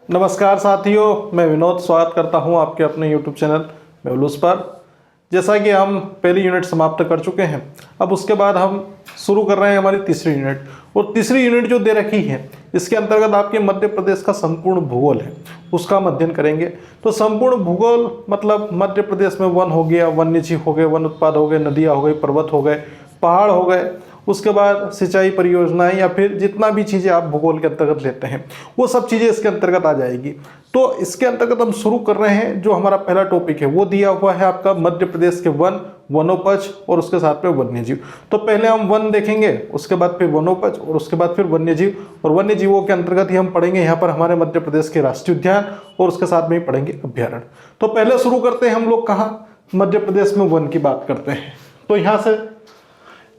नमस्कार साथियों, मैं विनोद स्वागत करता हूं आपके अपने YouTube चैनल मेहुलूस पर। जैसा कि हम पहली यूनिट समाप्त कर चुके हैं, अब उसके बाद हम शुरू कर रहे हैं हमारी तीसरी यूनिट। और तीसरी यूनिट जो दे रखी है, इसके अंतर्गत आपके मध्य प्रदेश का संपूर्ण भूगोल है, उसका हम अध्ययन करेंगे। तो संपूर्ण भूगोल मतलब मध्य प्रदेश में वन हो गया, वन्य जीव हो गए, वन उत्पाद हो गए, नदियाँ हो गई, पर्वत हो गए, पहाड़ हो गए, उसके बाद सिंचाई परियोजनाएं या फिर जितना भी चीज़ें आप भूगोल के अंतर्गत लेते हैं वो सब चीज़ें इसके अंतर्गत आ जाएगी। तो इसके अंतर्गत हम शुरू कर रहे हैं। जो हमारा पहला टॉपिक है वो दिया हुआ है आपका मध्य प्रदेश के वनोपज और उसके साथ में वन्य जीव। तो पहले हम वन देखेंगे, उसके बाद फिर वनोपज और उसके बाद फिर वन्य जीव। और वन्य जीवों के अंतर्गत ही हम पढ़ेंगे यहाँ पर हमारे मध्य प्रदेश के राष्ट्रीय उद्यान और उसके साथ में ही पढ़ेंगे अभ्यारण्य। तो पहले शुरू करते हैं हम लोग कहाँ, मध्य प्रदेश में वन की बात करते हैं। तो यहाँ से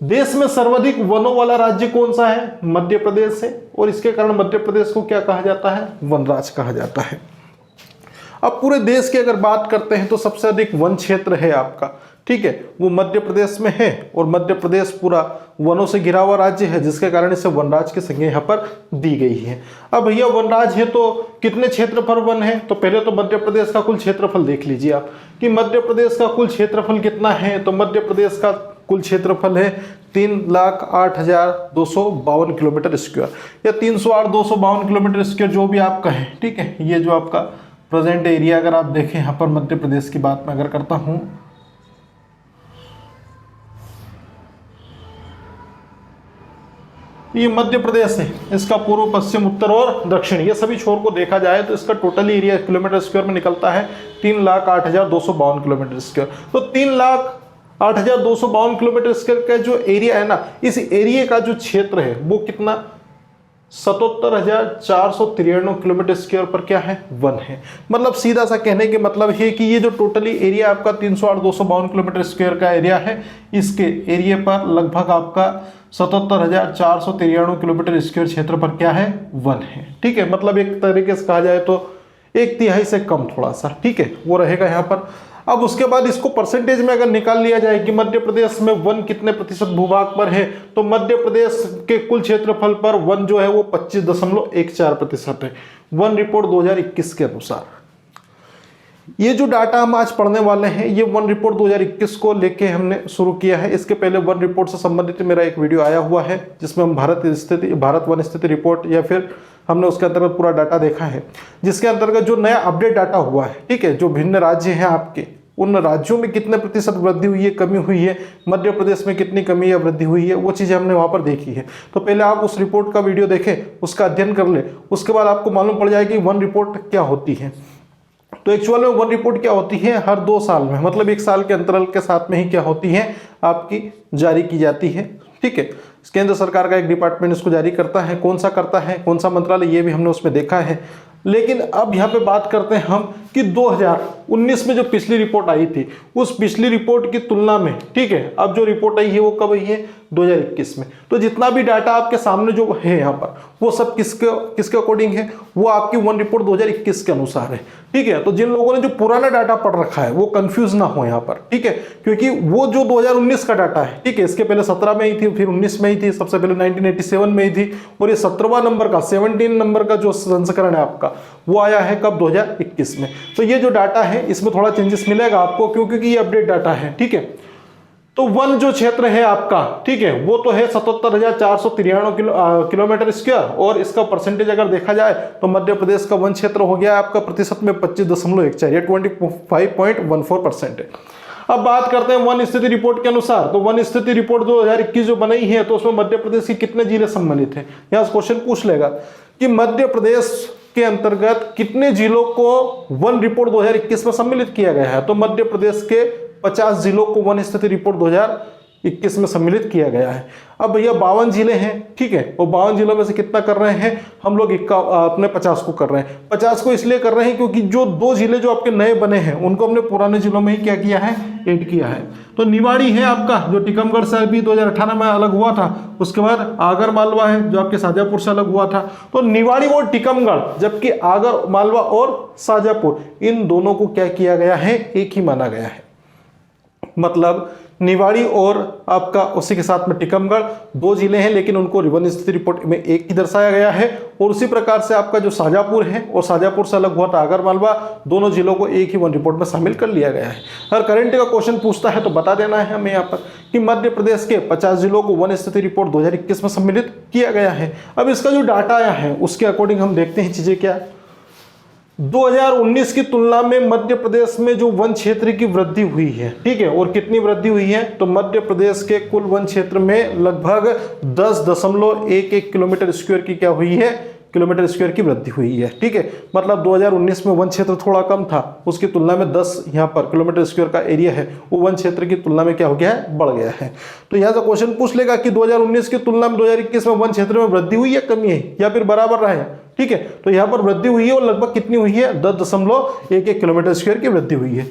देश में सर्वाधिक वनों वाला राज्य कौन सा है? मध्य प्रदेश है। और इसके कारण मध्य प्रदेश को क्या कहा जाता है? वनराज कहा जाता है। अब पूरे देश की अगर बात करते हैं तो सबसे अधिक वन क्षेत्र है आपका, ठीक है, वो मध्य प्रदेश में है। और मध्य प्रदेश पूरा वनों से घिरा हुआ राज्य है, जिसके कारण इसे वनराज की संज्ञा यहाँ पर दी गई है। अब भैया वनराज है तो कितने क्षेत्रफल वन है? तो पहले तो मध्य प्रदेश का कुल क्षेत्रफल देख लीजिए आप कि मध्य प्रदेश का कुल क्षेत्रफल कितना है। तो मध्य प्रदेश का कुल क्षेत्रफल है 3,08,252 किलोमीटर स्क्वायर या 308,252 किलोमीटर स्क्वायर, जो भी आप कहें, ठीक है। ये जो आपका प्रेजेंट एरिया अगर आप देखें यहाँ पर मध्य प्रदेश की बात मैं अगर करता हूँ, ये मध्य प्रदेश है, इसका पूर्व, पश्चिम, उत्तर और दक्षिण, ये सभी छोर को देखा जाए तो इसका टोटल एरिया किलोमीटर स्क्वायर में निकलता है 3,08,252 किलोमीटर स्क्वायर। तो 3,08,252 किलोमीटर स्क्वायर का जो एरिया है ना, इस एरिया का जो क्षेत्र है वो कितना? 77,493 किलोमीटर स्क्वायर पर क्या है? वन है। मतलब सीधा सा कहने के मतलब है कि ये जो टोटली एरिया आपका 308,252 किलोमीटर स्क्वायर का एरिया है, इसके एरिया पर लगभग आपका 77,493 किलोमीटर स्क्वायर क्षेत्र पर क्या है? वन है, ठीक है। मतलब एक तरीके से कहा जाए तो 1/3 से कम थोड़ा सा, ठीक है, वो रहेगा यहाँ पर। अब उसके बाद इसको परसेंटेज में अगर निकाल लिया जाए कि मध्य प्रदेश में वन कितने प्रतिशत भूभाग पर है, तो मध्य प्रदेश के कुल क्षेत्रफल पर वन जो है वो 25.14% है, वन रिपोर्ट 2021 के अनुसार। ये जो डाटा हम आज पढ़ने वाले हैं ये वन रिपोर्ट 2021 को लेके हमने शुरू किया है। इसके पहले वन रिपोर्ट से संबंधित मेरा एक वीडियो आया हुआ है, जिसमें हम भारत वन स्थिति रिपोर्ट या फिर हमने उसके अंतर्गत पूरा डाटा देखा है, जिसके अंतर्गत जो नया अपडेट डाटा हुआ है, ठीक है, जो भिन्न राज्य हैं आपके, उन राज्यों में कितने प्रतिशत वृद्धि हुई है, कमी हुई है, मध्य प्रदेश में कितनी कमी या वृद्धि हुई है, वो चीज़ें हमने वहाँ पर देखी है। तो पहले आप उस रिपोर्ट का वीडियो देखें, उसका अध्ययन कर लें, उसके बाद आपको मालूम पड़ जाएगी वन रिपोर्ट क्या होती है। तो एक्चुअल में वन रिपोर्ट क्या होती है? हर 2 साल में, मतलब 1 साल के अंतराल के साथ में ही क्या होती है? आपकी जारी की जाती है, ठीक है। केंद्र सरकार का एक डिपार्टमेंट इसको जारी करता है। कौन सा करता है, कौन सा मंत्रालय, ये भी हमने उसमें देखा है। लेकिन अब यहाँ पे बात करते हैं हम कि 2019 में जो पिछली रिपोर्ट आई थी, उस पिछली रिपोर्ट की तुलना में, ठीक है, अब जो रिपोर्ट आई है वो कब आई है? 2021 में। तो जितना भी डाटा आपके सामने जो है यहाँ पर, वो सब किसके अकॉर्डिंग है? वो आपकी वन रिपोर्ट 2021 के अनुसार है, ठीक है। तो जिन लोगों ने जो पुराना डाटा पढ़ रखा है वो कंफ्यूज ना हो यहाँ पर, ठीक है, क्योंकि वो जो 2019 का डाटा है, ठीक है, इसके पहले 17 में ही थी, फिर 19 में ही थी, सबसे पहले 1987 में ही थी, और ये 17वां नंबर का 17 नंबर का जो संस्करण है आपका वो आया है कब? 2021 में। तो ये जो डाटा है इसमें थोड़ा चेंजेस मिलेगा आपको, क्योंकि ये अपडेट डाटा है, ठीक है। तो वन जो क्षेत्र है आपका, ठीक है, वो तो है 77,493 किलोमीटर स्क्वायर, और इसका परसेंटेज अगर देखा जाए तो मध्य प्रदेश का वन क्षेत्र हो गया आपका प्रतिशत में 25.14, ये 25.14% है। अब बात करते हैं वन स्थिति रिपोर्ट के अनुसार। तो वन स्थिति रिपोर्ट 2021 जो बनाई है, तो उसमें मध्य प्रदेश के कितने जिले सम्मिलित हैं? यहाँ क्वेश्चन पूछ लेगा कि मध्य प्रदेश के अंतर्गत कितने जिलों को वन रिपोर्ट 2021 में सम्मिलित किया गया है? तो मध्य प्रदेश के 50 जिलों को वन स्थिति रिपोर्ट 2021 में सम्मिलित किया गया है। अब भैया 52 जिले हैं, ठीक है, और 52 जिलों में से कितना कर रहे हैं हम लोग? अपने 50 को कर रहे हैं। 50 को इसलिए कर रहे हैं क्योंकि जो 2 जिले जो आपके नए बने हैं उनको हमने पुराने जिलों में ही क्या किया है? ऐड किया है। तो निवाड़ी है आपका, जो टीकमगढ़ से अभी 2018 में अलग हुआ था, उसके बाद आगर मालवा है जो आपके शाजापुर से अलग हुआ था। तो निवाड़ी और टीकमगढ़, जबकि आगर मालवा और शाजापुर, इन दोनों को क्या किया गया है? एक ही माना गया है। मतलब निवाड़ी और आपका उसी के साथ में टीकमगढ़ 2 जिले हैं, लेकिन उनको वन स्थिति रिपोर्ट में एक ही दर्शाया गया है। और उसी प्रकार से आपका जो शाजापुर है और शाजापुर से अलग हुआ था आगर मालवा, दोनों जिलों को एक ही वन रिपोर्ट में शामिल कर लिया गया है। अगर करंट का क्वेश्चन पूछता है तो बता देना है हमें यहाँ पर कि मध्य प्रदेश के 50 जिलों को वन स्थिति रिपोर्ट 2021 में सम्मिलित किया गया है। अब इसका जो डाटा आया है उसके अकॉर्डिंग हम देखते हैं चीजें क्या। 2019 की तुलना में मध्य प्रदेश में जो वन क्षेत्र की वृद्धि हुई है, ठीक है, और कितनी वृद्धि हुई है, तो मध्य प्रदेश के कुल वन क्षेत्र में लगभग 10.11 किलोमीटर स्क्वायर की क्या हुई है, किलोमीटर स्क्वायर की वृद्धि हुई है। ठीक है, मतलब 2019 में वन क्षेत्र थोड़ा कम था, उसकी तुलना में 10 यहाँ पर किलोमीटर स्क्वायर का एरिया है वो वन क्षेत्र की तुलना में क्या हो गया है, बढ़ गया है। तो यहाँ से क्वेश्चन पूछ लेगा कि 2019 की तुलना में 2021 में वन क्षेत्र में वृद्धि हुई या कमी है या फिर बराबर रहा है। ठीक है, तो यहाँ पर वृद्धि हुई है और लगभग कितनी हुई है, 10.11 किलोमीटर स्क्वायर की वृद्धि हुई है।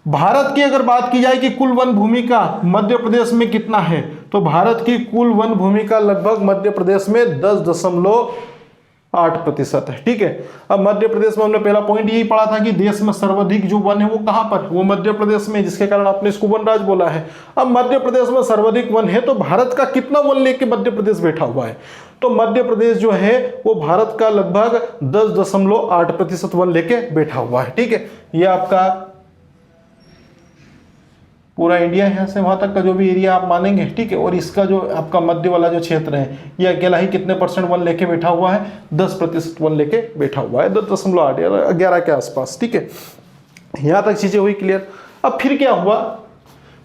भारत की अगर बात की जाए कि कुल वन भूमि का मध्य प्रदेश में कितना है, तो भारत की कुल वन भूमि का लगभग मध्य प्रदेश में 10.8% है। ठीक है, अब मध्य प्रदेश में हमने पहला पॉइंट यही पढ़ा था कि देश में सर्वाधिक जो वन है वो कहां पर, वो मध्य प्रदेश में, जिसके कारण आपने इसको वन राज बोला है। अब मध्य प्रदेश में सर्वाधिक वन है तो भारत का कितना वन लेके मध्य प्रदेश बैठा हुआ है, तो मध्य प्रदेश जो है वो भारत का लगभग 10.8% वन लेके बैठा हुआ है। ठीक है, ये आपका पूरा इंडिया है, यहाँ से वहां तक का जो भी एरिया आप मानेंगे। ठीक है, और इसका जो आपका मध्य वाला जो क्षेत्र है ये अकेला ही कितने परसेंट वन लेके बैठा हुआ है, 10% वन लेके बैठा हुआ है, 10.8 के आसपास। ठीक है, यहाँ तक चीजें हुई क्लियर। अब फिर क्या हुआ,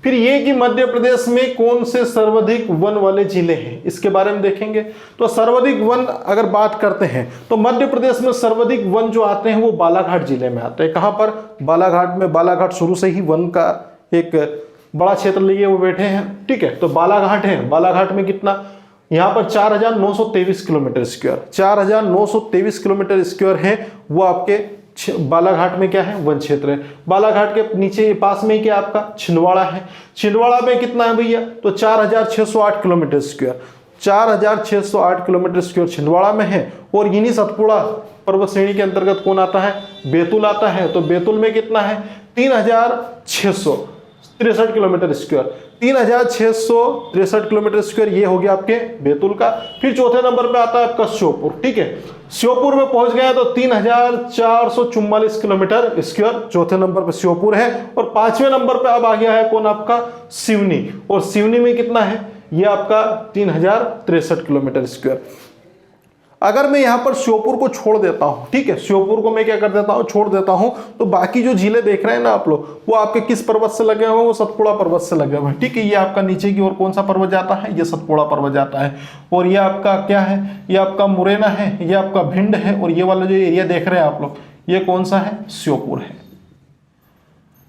फिर ये कि मध्य प्रदेश में कौन से सर्वाधिक वन वाले जिले हैं इसके बारे में देखेंगे। तो सर्वाधिक वन अगर बात करते हैं तो मध्य प्रदेश में सर्वाधिक वन जो आते हैं वो बालाघाट जिले में आते हैं। कहां पर, बालाघाट में। बालाघाट शुरू से ही वन का एक बड़ा क्षेत्र लिए वो बैठे हैं। ठीक है, तो बालाघाट है, बालाघाट में कितना, यहाँ पर 4923 किलोमीटर स्क्वायर, 4923 किलोमीटर स्क्वायर है वो आपके बालाघाट में क्या है, वन क्षेत्र है। बालाघाट के नीचे पास में क्या आपका छिंदवाड़ा है, छिंदवाड़ा में कितना है भैया, तो 4608 kilometre square, 4608 kilometre square Chhindwara में है। और इन्हीं सतपुड़ा पर्वत श्रेणी के अंतर्गत कौन आता है, बैतूल आता है। तो बैतूल में कितना है, 3663 किलोमीटर स्क्वायर, 3663 किलोमीटर स्क्वायर, ये हो गया आपके बैतूल का। फिर चौथे नंबर पे आता है आपका श्योपुर। ठीक है, श्योपुर में पहुंच गया तो 3444 किलोमीटर स्क्वायर, चौथे नंबर पे श्योपुर है। और पांचवें नंबर पे अब आ गया है कौन, आपका सिवनी। और सिवनी में कितना है, ये आपका 3063 किलोमीटर स्क्वायर। अगर मैं यहां पर श्योपुर को छोड़ देता हूं, ठीक है, श्योपुर को मैं क्या कर देता हूं, छोड़ देता हूं, तो बाकी जो जिले देख रहे हैं ना आप लोग, वो आपके किस पर्वत से लगे हुए हैं, वो सतपुड़ा पर्वत से लगे हुए हैं। ठीक है, ये आपका नीचे की ओर कौन सा पर्वत जाता है, ये सतपुड़ा पर्वत जाता है। और ये आपका क्या है, ये आपका मुरैना है, ये आपका भिंड है। और ये वाला जो एरिया देख रहे हैं आप लोग, ये कौन सा है, श्योपुर है।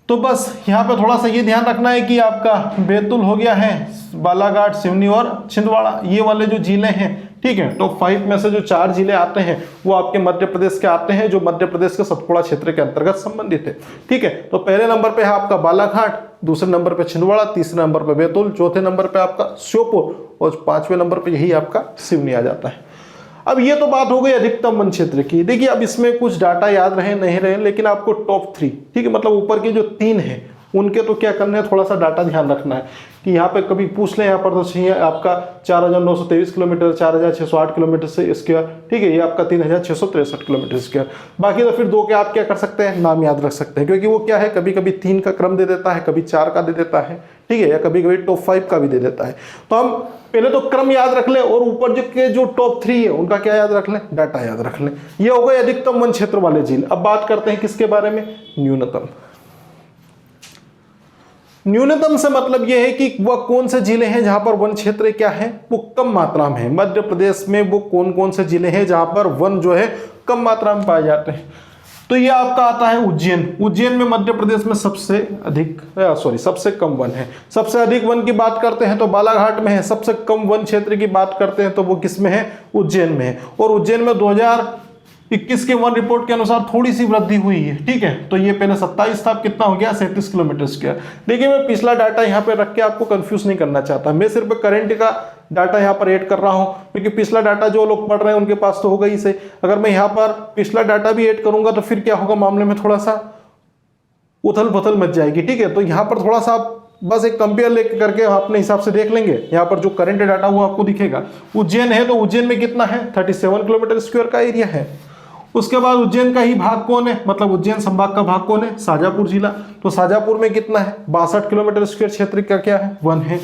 तो बस यहाँ पे थोड़ा सा ये ध्यान रखना है कि आपका बैतूल हो गया है, बालाघाट, सिवनी और छिंदवाड़ा, ये वाले जो जिले हैं। ठीक है, टॉप 5 में से जो 4 जिले आते हैं वो आपके मध्य प्रदेश के आते हैं, जो मध्य प्रदेश के सतपुड़ा क्षेत्र के अंतर्गत संबंधित है। ठीक है, तो पहले नंबर पे है आपका बालाघाट, दूसरे नंबर पे छिंदवाड़ा, तीसरे नंबर पे बैतूल, चौथे नंबर पे आपका श्योपुर और पांचवें नंबर पे यही आपका सिवनी आ जाता है। अब ये तो बात हो गई अधिकतम वन क्षेत्र की। देखिए अब इसमें कुछ डाटा याद रहे नहीं रहे, लेकिन आपको टॉप 3, ठीक है, मतलब ऊपर के जो 3 हैं उनके तो क्या करना है, थोड़ा सा डाटा ध्यान रखना है कि यहाँ पे कभी पूछ लें, यहाँ पर तो चाहिए आपका 4923 किलोमीटर, 4608 किलोमीटर से स्क्वायर। ठीक है, ये आपका 3663 किलोमीटर स्क्वायर। बाकी तो फिर 2 के आप क्या कर सकते हैं, नाम याद रख सकते हैं, क्योंकि वो क्या है, कभी कभी 3 का क्रम दे देता है, कभी 4 का दे देता है। ठीक है, या कभी कभी टॉप 5 का भी दे देता है। तो हम पहले तो क्रम याद रख लें और ऊपर जो टॉप 3 है उनका क्या याद रख लें, डाटा याद रख लें। ये हो गए अधिकतम वन क्षेत्र वाले जिले। अब बात करते हैं किसके बारे में, न्यूनतम। न्यूनतम से मतलब यह है कि वह कौन से जिले हैं जहां पर वन क्षेत्र क्या है, वो कम मात्रा में है। मध्य प्रदेश में वो कौन कौन से जिले हैं जहां पर वन जो है कम मात्रा में पाए जाते हैं। तो ये आपका आता है उज्जैन। उज्जैन में मध्य प्रदेश में सबसे कम वन है। सबसे अधिक वन की बात करते हैं तो बालाघाट में है। सबसे कम वन क्षेत्र की बात करते हैं तो वो किस में है, उज्जैन में है। और उज्जैन में 2021 के वन रिपोर्ट के अनुसार थोड़ी सी वृद्धि हुई है। ठीक है, तो ये पहले 27 था, अब कितना हो गया, 37 किलोमीटर स्क्वायर। देखिए मैं पिछला डाटा यहाँ पे रख के आपको कंफ्यूज नहीं करना चाहता, मैं सिर्फ करंट का डाटा यहाँ पर ऐड कर रहा हूँ, क्योंकि पिछला डाटा जो लोग पढ़ रहे हैं उनके पास तो होगा ही से। अगर मैं यहाँ पर पिछला डाटा भी ऐड करूंगा तो फिर क्या होगा, मामले में थोड़ा सा उथल पुथल मच जाएगी। ठीक है, तो यहाँ पर थोड़ा सा बस एक कंपेयर लेके करके अपने हिसाब से देख लेंगे। यहाँ पर जो करंट डाटा वो आपको दिखेगा। उज्जैन है तो उज्जैन में कितना है, 37 किलोमीटर स्क्वायर का एरिया है। उसके बाद उज्जैन का ही भाग कौन है, मतलब उज्जैन संभाग का भाग कौन है, शाजापुर जिला। तो शाजापुर में कितना है, 62 किलोमीटर स्क्वायर क्षेत्र का क्या है, वन है।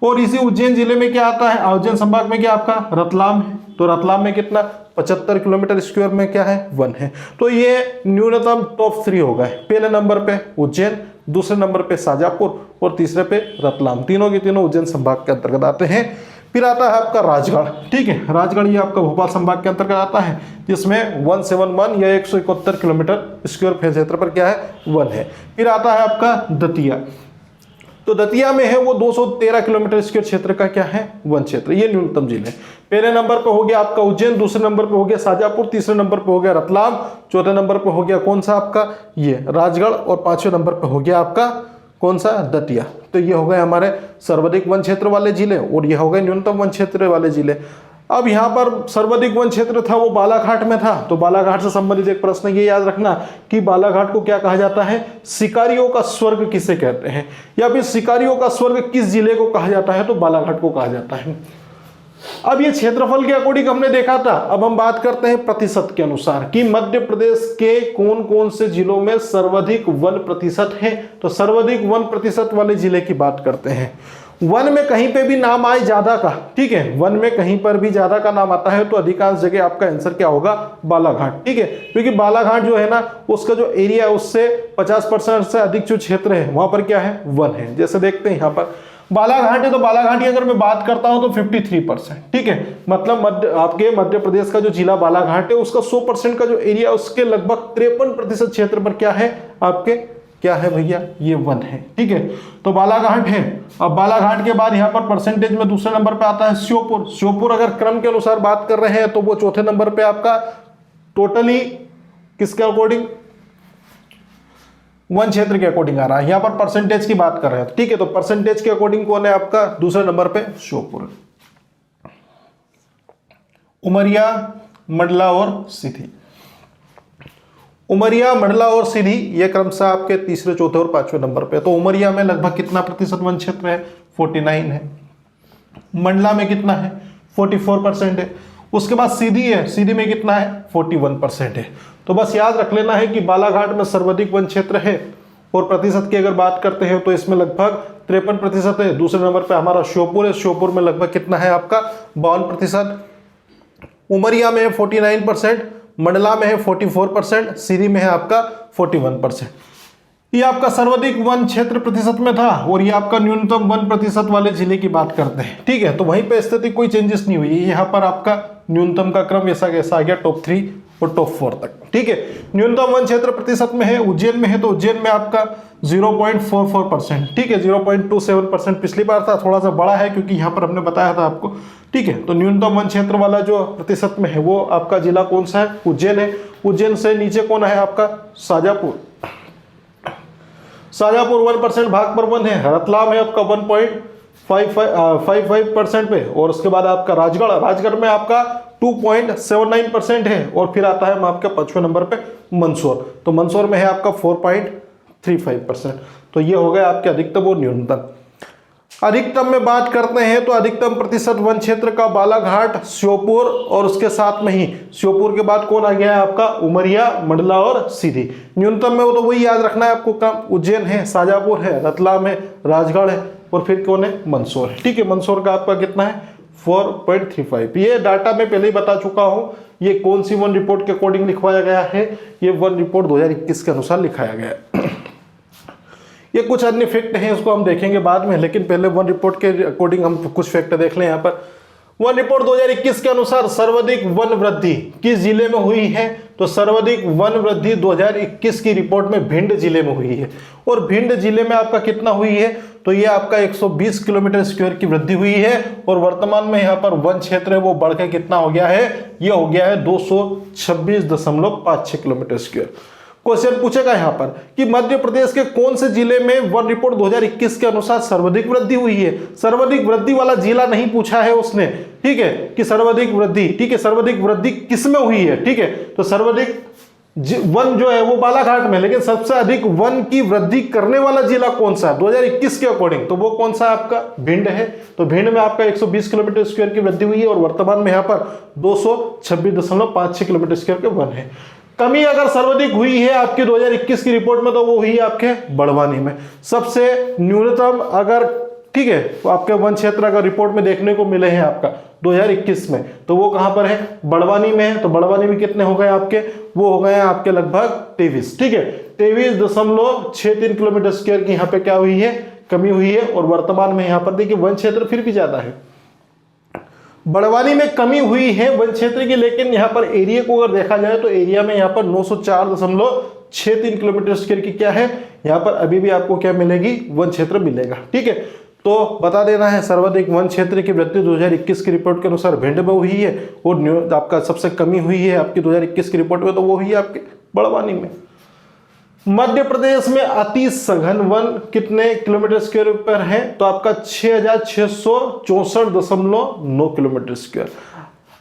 और इसी उज्जैन जिले में क्या आता है, उज्जैन संभाग में क्या आपका रतलाम है। तो रतलाम में कितना, 75 किलोमीटर स्क्वायर में क्या है, वन है। तो ये न्यूनतम टॉप 3 हो गए। पहले नंबर पे उज्जैन, दूसरे नंबर पे शाजापुर और तीसरे पे रतलाम। तीनों के तीनों उज्जैन संभाग के अंतर्गत आते हैं। फिर आता है आपका राजगढ़, ठीक है। राजगढ़ ये आपका भोपाल संभाग के अंतर्गत आता है, जिसमें 171 या 171 किलोमीटर स्क्वायर क्षेत्र पर क्या है, वन है। फिर आता है आपका दतिया। तो दतिया में है वो 213 किलोमीटर स्क्वायर क्षेत्र का क्या है, वन क्षेत्र। ये न्यूनतम जिले। पहले नंबर पे हो गया आपका उज्जैन, दूसरे नंबर पे हो गया शाजापुर, तीसरे नंबर पे हो गया रतलाम, चौथे नंबर पे हो गया कौन सा आपका ये राजगढ़, और पांचवें नंबर पे हो गया आपका कौन सा, दतिया। तो ये हो गए हमारे सर्वाधिक वन क्षेत्र वाले जिले, और ये हो गए न्यूनतम वन क्षेत्र वाले जिले। अब यहाँ पर सर्वाधिक वन क्षेत्र था वो बालाघाट में था। तो बालाघाट से संबंधित एक प्रश्न ये याद रखना कि बालाघाट को क्या कहा जाता है, शिकारियों का स्वर्ग किसे कहते हैं, या फिर शिकारियों का स्वर्ग किस जिले को कहा जाता है, तो बालाघाट को कहा जाता है। अब ये क्षेत्रफल के अकॉर्डिंग हमने देखा था। अब हम बात करते हैं प्रतिशत के अनुसार कि मध्य प्रदेश के कौन कौन से जिलों में सर्वाधिक वन प्रतिशत है। तो सर्वाधिक वन प्रतिशत वाले जिले की बात करते हैं। वन में कहीं पे भी नाम आए ज्यादा का, ठीक है, वन में कहीं पर भी ज्यादा का नाम आता है तो अधिकांश जगह आपका आंसर क्या होगा, बालाघाट, ठीक है। क्योंकि बालाघाट जो है ना, उसका जो एरिया है उससे 50% से अधिक जो क्षेत्र है वहां पर क्या है, वन है। जैसे देखते हैं यहाँ पर बालाघाट है, तो बालाघाट की अगर मैं बात करता हूं तो 53%, ठीक है। मतलब आपके मध्य प्रदेश का जो जिला बालाघाट है उसका 100% का जो एरिया, उसके लगभग 53% क्षेत्र पर क्या है, आपके क्या है भैया, ये वन है, ठीक है। तो बालाघाट है। अब बालाघाट के बाद यहाँ पर परसेंटेज में दूसरे नंबर पे आता है श्योपुर। श्योपुर अगर क्रम के अनुसार बात कर रहे हैं तो वो चौथे नंबर पे आपका टोटली किसके अकॉर्डिंग, वन क्षेत्र के अकॉर्डिंग आ रहा है। यहां पर परसेंटेज की बात कर रहे हैं, ठीक है। तो परसेंटेज के अकॉर्डिंग कौन है आपका, दूसरे नंबर पे श्योपुर। उमरिया, मंडला और सीधी। उमरिया, मंडला और सीधी ये क्रमशः आपके तीसरे, चौथे और पांचवें नंबर पे। तो उमरिया में लगभग कितना प्रतिशत वन क्षेत्र है, 49 है। मंडला में कितना है, 44% है। उसके बाद सीधी है, सीधी में कितना है, 41% है। तो बस याद रख लेना है कि बालाघाट में सर्वाधिक वन क्षेत्र है, और प्रतिशत की अगर बात करते हैं तो इसमें लगभग 53% है। दूसरे नंबर पे हमारा श्योपुर है, श्योपुर में लगभग कितना है आपका, 52%। उमरिया में है 49%, मंडला में है 44%, सीधी में है आपका 41%। ये आपका सर्वाधिक वन क्षेत्र प्रतिशत में था, और ये आपका न्यूनतम वन प्रतिशत वाले जिले की बात करते हैं, ठीक है। तो वहीं पे स्थिति कोई चेंजेस नहीं हुई। यहाँ पर आपका न्यूनतम का क्रम ऐसा कैसा आ गया, टॉप 3 और टॉप 4 तक, ठीक है। न्यूनतम वन क्षेत्र प्रतिशत में है, उज्जैन में है, तो उज्जैन में आपका 0.44%, ठीक है। 0.27% पिछली बार था, थोड़ा सा बड़ा है क्योंकि यहाँ पर हमने बताया था आपको, ठीक है। तो न्यूनतम वन क्षेत्र वाला जो प्रतिशत में है वो आपका जिला कौन सा है, उज्जैन है। उज्जैन से नीचे कौन है आपका, शाजापुर। शाजापुर 1% भाग पर वन है। रतलाम है आपका 1.55% पे, और उसके बाद आपका राजगढ़, राजगढ़ में आपका 2.79% है। और फिर आता है आपका 5वें नंबर पे मंदसौर। तो मंदसौर में है आपका 4.35%। तो ये हो गया आपके अधिकतम और न्यूनतम। अधिकतम में बात करते हैं तो अधिकतम प्रतिशत वन क्षेत्र का बालाघाट, श्योपुर, और उसके साथ में ही श्योपुर के बाद कौन आ गया है आपका, उमरिया, मंडला और सीधी। न्यूनतम में वो तो वही याद रखना है आपको, कम उज्जैन है, शाजापुर है, रतलाम है, राजगढ़ है, और फिर कौन है, मंदसौर है, ठीक है। मंदसौर का आपका कितना है, 4.35। ये डाटा मैं पहले ही बता चुका हूं। ये कौन सी वन रिपोर्ट के अकॉर्डिंग लिखवाया गया है, ये वन रिपोर्ट 2021 के अनुसार लिखाया गया है। ये कुछ अन्य फैक्ट हैं, इसको हम देखेंगे बाद में, लेकिन पहले वन रिपोर्ट के अकॉर्डिंग हम कुछ फैक्ट देख लें। यहाँ पर वन रिपोर्ट 2021 के अनुसार सर्वाधिक वन वृद्धि किस जिले में हुई है, तो सर्वाधिक वन वृद्धि 2021 की रिपोर्ट में भिंड जिले में हुई है। और भिंड जिले में आपका कितना हुई है, तो ये आपका 120 किलोमीटर स्क्वायर की वृद्धि हुई है। और वर्तमान में यहाँ पर वन क्षेत्र है वो बढ़कर कितना हो गया है, ये हो गया है 226.56 किलोमीटर स्क्वायर। क्वेश्चन पूछेगा यहाँ पर कि मध्य प्रदेश के कौन से जिले में वन रिपोर्ट 2021 के अनुसार सर्वाधिक वृद्धि हुई है। सर्वाधिक वृद्धि वाला जिला नहीं पूछा है उसने, ठीक है, कि सर्वाधिक वृद्धि, ठीक है, सर्वाधिक वृद्धि किस में हुई है, ठीक है। तो सर्वाधिक वन जो है वो बालाघाट में, लेकिन सबसे अधिक वन की वृद्धि करने वाला जिला कौन सा है 2021 के अकॉर्डिंग, तो वो कौन सा है आपका भिंड है। तो भिंड में आपका 120 किलोमीटर स्क्वायर की वृद्धि हुई है और वर्तमान में यहाँ पर 226.56 किलोमीटर स्क्वायर के वन है। कमी अगर सर्वाधिक हुई है आपकी 2021 की रिपोर्ट में तो वो हुई है आपके बड़वानी में। सबसे न्यूनतम अगर ठीक है तो आपके वन क्षेत्र अगर रिपोर्ट में देखने को मिले हैं आपका 2021 में, तो वो कहां पर है, बड़वानी में है। तो बड़वानी में कितने हो गए आपके, वो हो गए आपके लगभग 23, ठीक है 23.63 किलोमीटर स्क्वायर की यहाँ पे क्या हुई है, कमी हुई है। और वर्तमान में यहाँ पर देखिए वन क्षेत्र फिर भी ज्यादा है, बड़वानी में कमी हुई है वन क्षेत्र की, लेकिन यहाँ पर एरिया को अगर देखा जाए तो एरिया में यहाँ पर 904.63 किलोमीटर स्क्वायर की क्या है, यहाँ पर अभी भी आपको क्या मिलेगी, वन क्षेत्र मिलेगा। ठीक है, तो बता देना है सर्वाधिक वन क्षेत्र की वृद्धि 2021 की रिपोर्ट के अनुसार भिंड में हुई है और आपका सबसे कमी हुई है आपकी 2021 की रिपोर्ट में, तो वो हुई है आपके बड़वानी में। मध्य प्रदेश में अति सघन वन कितने किलोमीटर स्क्वायर पर है, तो आपका 6664.9 किलोमीटर स्क्वायर।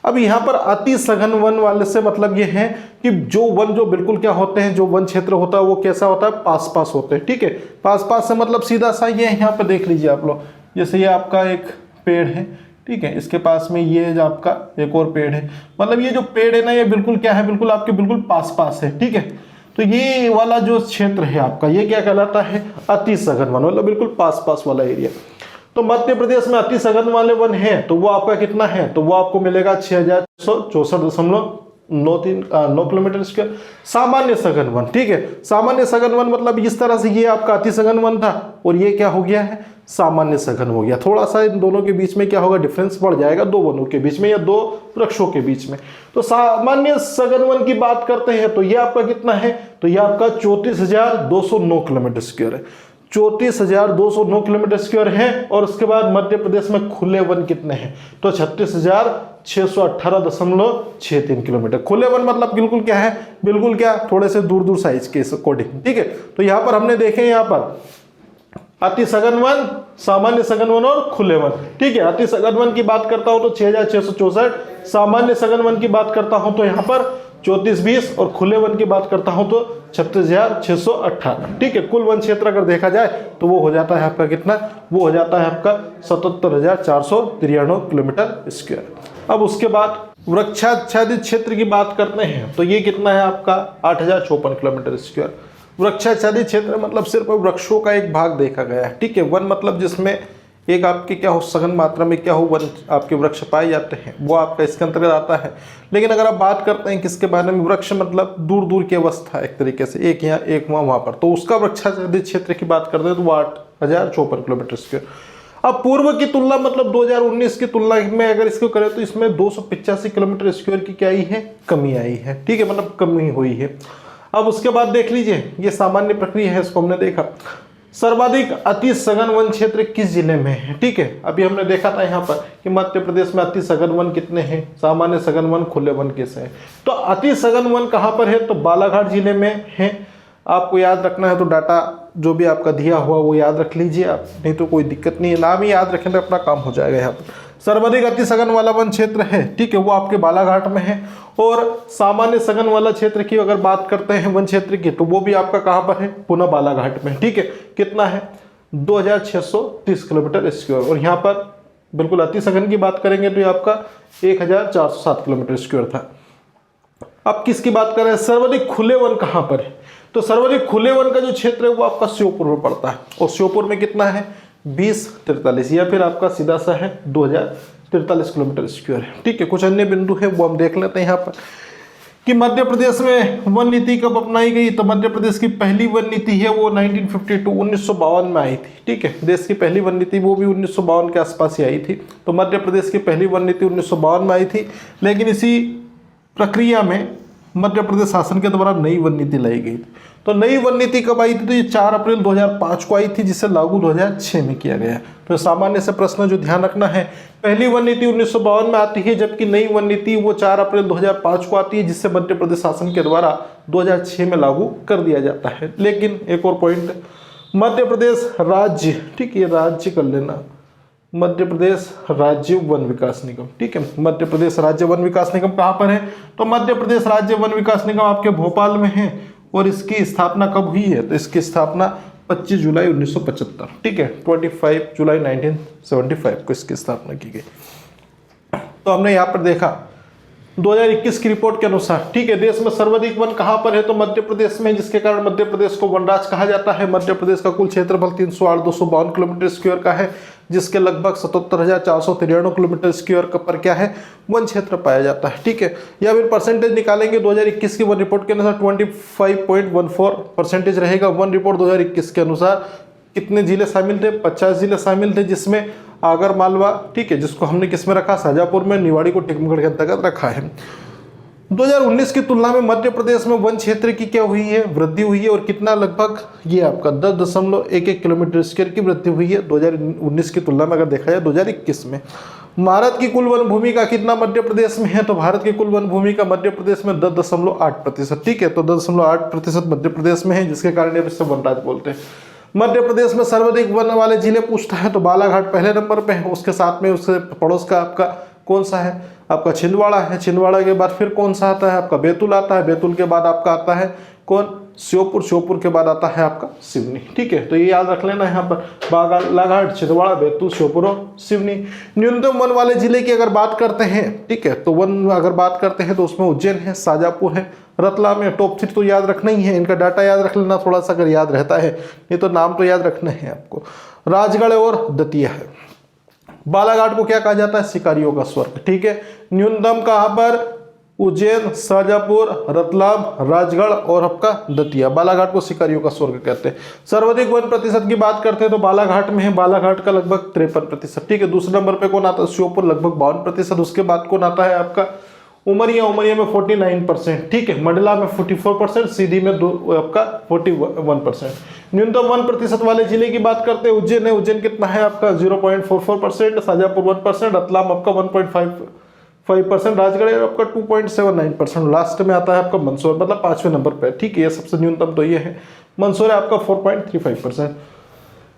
अब यहाँ पर अति सघन वन वाले से मतलब ये है कि जो वन जो बिल्कुल क्या होते हैं, जो वन क्षेत्र होता है वो कैसा होता है, पास पास होते हैं। ठीक है, पास पास से मतलब सीधा सा ये यहाँ पर देख लीजिए आप लोग, जैसे ये आपका एक पेड़ है, ठीक है, इसके पास में ये जो आपका एक और पेड़ है, मतलब ये जो पेड़ है ना ये बिल्कुल क्या है, बिल्कुल आपके बिल्कुल पास पास है। ठीक है, तो ये वाला जो क्षेत्र है आपका ये क्या कहलाता है, अति सघन वन, मतलब बिल्कुल पास पास वाला एरिया। तो मध्य प्रदेश में अति सघन वाले वन है तो वो आपका कितना है, तो वो आपको मिलेगा 6664.9 किलोमीटर स्क्वायर। सामान्य सघन वन, ठीक है, सामान्य सघन वन मतलब इस तरह से ये आपका अति सघन वन था और ये क्या हो गया है, सामान्य सघन हो गया। थोड़ा सा इन दोनों के बीच में क्या होगा, डिफरेंस बढ़ जाएगा दो वनों के बीच में या दो वृक्षों के बीच में। तो सामान्य सघन वन की बात करते हैं तो ये आपका कितना है, तो ये आपका 34,209 किलोमीटर स्क्वायर है, 34,209 किलोमीटर स्क्वायर है। और उसके बाद मध्य प्रदेश में खुले वन कितने हैं, तो 36,618.63 किलोमीटर। खुले वन मतलब बिल्कुल क्या है, बिल्कुल क्या, थोड़े से दूर दूर साइज के अकॉर्डिंग। ठीक है, तो यहाँ पर हमने देखे यहाँ पर अति सघन वन, सामान्य सघन वन और खुले वन। ठीक है, अति सघन वन की बात करता हूं तो 6,664, सामान्य सघन वन की बात करता हूं तो यहाँ पर 3420 और खुले वन की बात करता हूं तो 36,618। ठीक है, कुल वन क्षेत्र अगर देखा जाए तो वो हो जाता है आपका कितना, वो हो जाता है आपका 77,493 किलोमीटर स्क्वायर। अब उसके बाद वृक्षाच्छादित क्षेत्र की बात करते हैं तो ये कितना है आपका 8,054 किलोमीटर स्क्वायर। वृक्षाच्छादित क्षेत्र मतलब सिर्फ वृक्षों का एक भाग देखा गया है। ठीक है, वन मतलब जिसमें एक आपके क्या हो, सघन मात्रा में क्या हो, वन आपके वृक्ष पाए जाते हैं, वो आपका इसके अंतर्गत आता है। लेकिन अगर आप बात करते हैं किसके बारे में, वृक्ष मतलब दूर दूर की अवस्था, एक तरीके से एक यहाँ एक वहाँ पर, तो उसका वृक्षाच्छादित क्षेत्र की बात करते हैं तो वो 8,054 किलोमीटर स्क्वायर। अब पूर्व की तुलना मतलब 2019 की तुलना में अगर इसको करें तो इसमें 285 किलोमीटर स्क्वायर की क्या आई है, कमी आई है। ठीक है, मतलब कमी हुई है। अब उसके बाद देख लीजिए, ये सामान्य प्रक्रिया है, इसको हमने देखा। सर्वाधिक अति सघन वन क्षेत्र किस जिले में है। ठीक है, अभी हमने देखा था यहाँ पर कि मध्य प्रदेश में अति सघन वन कितने हैं, सामान्य सघन वन, खुले वन कैसे हैं। तो अति सघन वन कहाँ पर है, तो बालाघाट जिले में है। आपको याद रखना है तो डाटा जो भी आपका दिया हुआ वो याद रख लीजिए आप, नहीं तो कोई दिक्कत नहीं है, नाम ही याद रखें तो अपना काम हो जाएगा। यहाँ पर सर्वाधिक अति सघन वाला वन क्षेत्र है, ठीक है, वो आपके बालाघाट में है। और सामान्य सघन वाला क्षेत्र की अगर बात करते हैं वन क्षेत्र की, तो वो भी आपका कहाँ पर है, पुनः बालाघाट में। ठीक है, कितना है, 2,630 किलोमीटर स्क्वायर। और यहाँ पर बिल्कुल अति सघन की बात करेंगे तो ये आपका 1,407 किलोमीटर स्क्वायर था। अब किसकी बात कर रहे हैं, सर्वाधिक खुले वन कहाँ पर है, तो सर्वाधिक खुले वन का जो क्षेत्र है वो आपका श्योपुर में पड़ता है। और श्योपुर में कितना है, 2043, या फिर आपका सीधा सा है 2,043 किलोमीटर स्क्वायर है। ठीक है, कुछ अन्य बिंदु है वो हम देख लेते हैं यहाँ पर कि मध्य प्रदेश में वन नीति कब अपनाई गई। तो मध्य प्रदेश की पहली वन नीति है वो 1952 में आई थी। ठीक है, देश की पहली वन नीति वो भी 1952 के आसपास ही आई थी। तो मध्य प्रदेश की पहली वन नीति 1952 में आई थी, लेकिन इसी प्रक्रिया में मध्य प्रदेश शासन के द्वारा नई वन नीति लाई गई थी। तो नई वन नीति कब आई थी, तो ये 4 अप्रैल 2005 को आई थी, जिसे लागू 2006 में किया गया। तो सामान्य से प्रश्न जो ध्यान रखना है, पहली वन नीति 1952 में आती है, जबकि नई वन नीति वो 4 अप्रैल 2005 को आती है, जिससे मध्य प्रदेश शासन के द्वारा 2006 में लागू कर दिया जाता है। लेकिन एक और पॉइंट, मध्य प्रदेश राज्य, ठीक है, राज्य कर लेना, मध्य प्रदेश राज्य वन विकास निगम, ठीक है। मध्य प्रदेश राज्य वन विकास निगम कहाँ पर है? तो मध्य प्रदेश राज्य वन विकास निगम आपके भोपाल में है। और इसकी स्थापना कब हुई है? तो इसकी स्थापना 25 जुलाई 1975, ठीक है, 25 जुलाई 1975 को इसकी स्थापना की गई। तो हमने यहाँ पर देखा 2021 की रिपोर्ट के अनुसार, ठीक है, देश में सर्वाधिक वन कहाँ पर है? तो मध्य प्रदेश में, जिसके कारण मध्य प्रदेश को वनराज कहा जाता है। मध्य प्रदेश का कुल क्षेत्रफल 308,252 किलोमीटर स्क्वायर का है, जिसके लगभग 77,493 किलोमीटर स्क्वायर पर क्या है? वन क्षेत्र पाया जाता है, ठीक है। या फिर परसेंटेज निकालेंगे 2021 की वन रिपोर्ट के अनुसार 25.14% रहेगा। वन रिपोर्ट 2021 के अनुसार कितने जिले शामिल थे? 50 जिले शामिल थे, जिसमें आगर मालवा, ठीक है, जिसको हमने किसमें रखा? शाजापुर में, निवाड़ी को टीकमगढ़ के अंतर्गत रखा है। 2019 की तुलना में मध्य प्रदेश में वन क्षेत्र की क्या हुई है? वृद्धि हुई है। और कितना? लगभग ये आपका 10.11 किलोमीटर स्क्वायर की वृद्धि हुई है 2019 की तुलना में अगर देखा जाए 2021 में। भारत की कुल वन भूमि का कितना मध्य प्रदेश में है? तो भारत की कुल वन भूमि का मध्य प्रदेश में 10.8%, ठीक है। तो 10.8% मध्य प्रदेश में है, जिसके कारण ये इसे वनराज बोलते हैं। मध्य प्रदेश में सर्वाधिक वन वाले जिले पूछता है तो बालाघाट पहले नंबर पे है। उसके साथ में उसके पड़ोस का आपका कौन सा है? आपका छिंदवाड़ा है। छिंदवाड़ा के बाद फिर कौन सा आता है? आपका बैतूल आता है। बैतूल के बाद आपका आता है कौन? श्योपुर। श्योपुर के बाद आता है आपका सिवनी, ठीक है। तो ये याद रख लेना यहाँ पर, बालाघाट, छिंदवाड़ा, बैतूल, श्योपुर और सिवनी। न्यूनतम वन वाले जिले की अगर बात करते हैं, ठीक है, तो वन अगर बात करते हैं तो उसमें उज्जैन है, शाजापुर है, रतलाम है। टॉप 3 तो याद रखना ही है, इनका डाटा याद रख लेना थोड़ा सा अगर याद रहता है, नहीं तो नाम तो याद रखना है आपको। राजगढ़ और दतिया है। बालाघाट को क्या कहा जाता है? शिकारियों का स्वर्ग, ठीक है। न्यूनतम कहाँ पर? उज्जैन, शाजापुर, रतलाम, राजगढ़ और आपका दतिया। बालाघाट को शिकारियों का स्वर्ग कहते हैं। सर्वाधिक वन प्रतिशत की बात करते हैं तो बालाघाट में है। बालाघाट का लगभग 53%, ठीक है। दूसरे नंबर पे कौन आता है? श्योपुर, लगभग 52%। उसके बाद कौन आता है आपका? उमरिया। उमरिया में 49%, ठीक है। मंडला में 44%, सीधी में आपका 41%। न्यूनतम 1% वाले जिले की बात करते हैं, उज्जैन है। उज्जैन कितना है आपका? 0.44%, शाजापुर 1%, रतलाम आपका 1.55%, राजगढ़ आपका 2.79%। लास्ट में आता है आपका मंदसौर, मतलब 5वें नंबर पे, ठीक है। ये सबसे न्यूनतम तो ये है। मंदसौर है आपका 4.35%।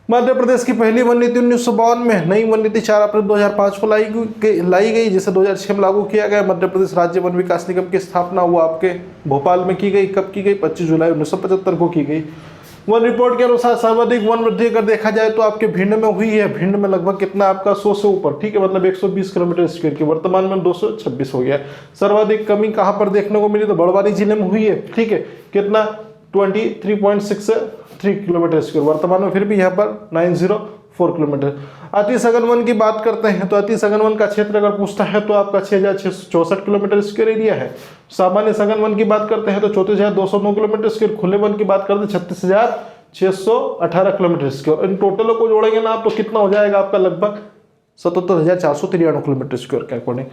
मध्य प्रदेश की पहली वन नीति 1952 में, नई वन नीति 4 अप्रैल 2005 को लाई गई, जिसे 2006 में लागू किया गया। मध्य प्रदेश राज्य वन विकास निगम की स्थापना वो आपके भोपाल में की गई। कब की गई? 25 जुलाई 1975 को की गई। वन रिपोर्ट के अनुसार सर्वाधिक वन वृद्धि अगर देखा जाए तो आपके भिंड में हुई है। भिंड में लगभग कितना आपका 100 से ऊपर, ठीक है, मतलब 120 किलोमीटर स्क्वायर की, वर्तमान में 226 हो गया। सर्वाधिक कमी कहाँ पर देखने को मिली? तो बड़वानी जिले में हुई है, ठीक है। कितना? 23.63 किलोमीटर स्क्वायर, वर्तमान में फिर भी यहाँ पर 904 किलोमीटर। अति सघन वन की बात करते हैं तो अति सघन वन का क्षेत्र अगर पूछता है तो आपका 6,664 किलोमीटर स्क्वायर एरिया है। सामान्य सघन वन की बात करते हैं तो 34,209 किलोमीटर स्क्वायर। खुले वन की बात करते हैं 36,618 किलोमीटर स्क्वायर। इन टोटलों को जोड़ेंगे ना आप तो कितना हो जाएगा आपका? लगभग 77,493 किलोमीटर स्क्वायर के अकॉर्डिंग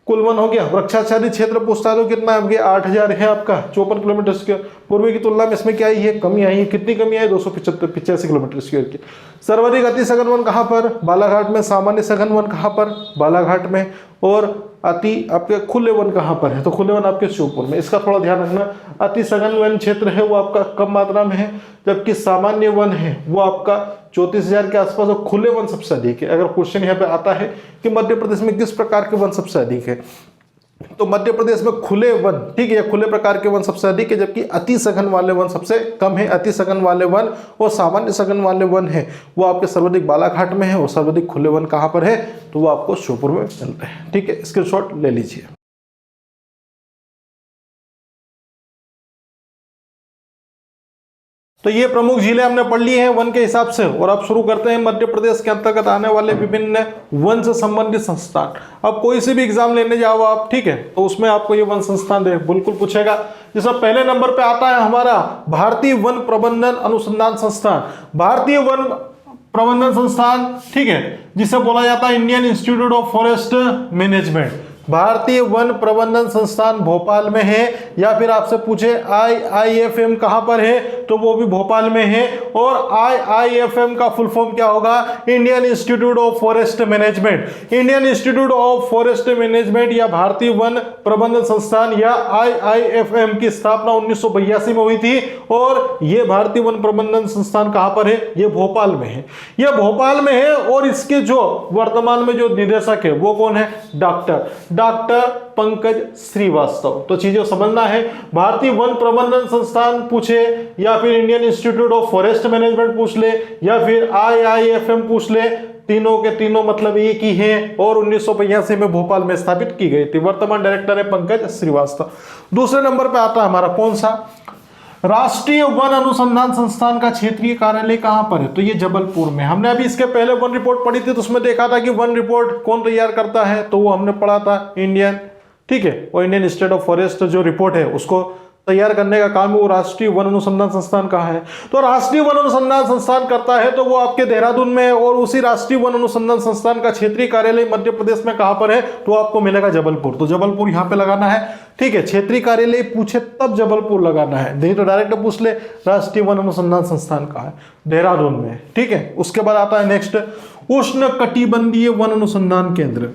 कुल वन हो गया। वृक्षाच्छादित क्षेत्र पूछता है तो कितना आपके? 8,000 है आपका, 54 किलोमीटर स्क्वायर। पूर्वी की तुलना में इसमें क्या आई है? कमी आई है। कितनी कमी आई? 285 किलोमीटर स्क्वायर की। सर्वाधिक अति सघन वन कहाँ पर? बालाघाट में। सामान्य सघन वन कहाँ पर? बालाघाट में। और अति आपके खुले वन कहाँ पर है? तो खुले वन आपके श्योपुर में। इसका थोड़ा ध्यान रखना। अति सघन वन क्षेत्र है वो आपका कम मात्रा में है, जबकि सामान्य वन है वो आपका 34,000 के आसपास, और खुले वन सबसे अधिक है। अगर क्वेश्चन यहाँ पे आता है कि मध्य प्रदेश में किस प्रकार के वन सबसे अधिक है, तो मध्य प्रदेश में खुले वन, ठीक है, खुले प्रकार के वन सबसे अधिक है, जबकि अति सघन वाले वन सबसे कम है। अति सघन वाले वन और सामान्य सघन वाले वन है वो आपके सर्वाधिक बालाघाट में है, और सर्वाधिक खुले वन कहाँ पर है? तो वो आपको श्योपुर में मिलते हैं, ठीक है। स्क्रीनशॉट ले लीजिए। तो ये प्रमुख जिले हमने पढ़ लिए हैं वन के हिसाब से, और अब शुरू करते हैं मध्य प्रदेश के अंतर्गत आने वाले विभिन्न वन से संबंधित संस्थान। अब कोई से भी एग्जाम लेने जाओ आप, ठीक है, तो उसमें आपको ये वन संस्थान बिल्कुल पूछेगा। जैसे पहले नंबर पे आता है हमारा भारतीय वन प्रबंधन अनुसंधान संस्थान। भारतीय वन प्रबंधन संस्थान, ठीक है, जिसे बोला जाता है Indian institute of forest management. भारतीय वन प्रबंधन संस्थान भोपाल में है, या फिर आपसे पूछे IIFM कहां पर है? तो वो भी भोपाल में है। और IIFM का फुल फॉर्म क्या होगा? Indian institute of forest management. Indian institute of forest management या भारतीय वन प्रबंधन संस्थान या IIFM की स्थापना 1982 में हुई थी। और ये भारतीय वन प्रबंधन संस्थान कहां पर है? ये भोपाल में है। ये भोपाल में है और इसके जो वर्तमान में जो निदेशक है वो कौन है? डॉक्टर पंकज श्रीवास्तव। तो चीजें समझना है, भारतीय वन प्रबंधन संस्थान पूछे या फिर Indian institute of forest management पूछ ले या फिर IIFM पूछ ले, तीनों के तीनों मतलब एक ही हैं और 1982 में भोपाल में स्थापित की गई थी। वर्तमान डायरेक्टर है पंकज श्रीवास्तव। दूसरे नंबर पे आता है हमारा कौन सा? राष्ट्रीय वन अनुसंधान संस्थान का क्षेत्रीय कार्यालय कहां पर है? तो ये जबलपुर में। हमने अभी इसके पहले वन रिपोर्ट पढ़ी थी तो उसमें देखा था कि वन रिपोर्ट कौन तैयार करता है, तो वो हमने पढ़ा था इंडियन, ठीक है, और इंडियन इंस्टीट्यूट ऑफ फॉरेस्ट जो रिपोर्ट है उसको तैयार करने का काम है वो राष्ट्रीय वन अनुसंधान संस्थान कहाँ है? तो राष्ट्रीय वन अनुसंधान संस्थान करता है तो वो आपके देहरादून में है। और उसी राष्ट्रीय वन अनुसंधान संस्थान का क्षेत्रीय कार्यालय मध्य प्रदेश में कहां पर है? तो आपको मिलेगा जबलपुर। तो जबलपुर यहां पे लगाना है, ठीक है। क्षेत्रीय कार्यालय पूछे तब जबलपुर लगाना है, नहीं तो डायरेक्ट पूछ ले राष्ट्रीय वन अनुसंधान संस्थान कहाँ है? देहरादून में, ठीक है। उसके बाद आता है नेक्स्ट उष्ण कटिबंधीय वन अनुसंधान केंद्र।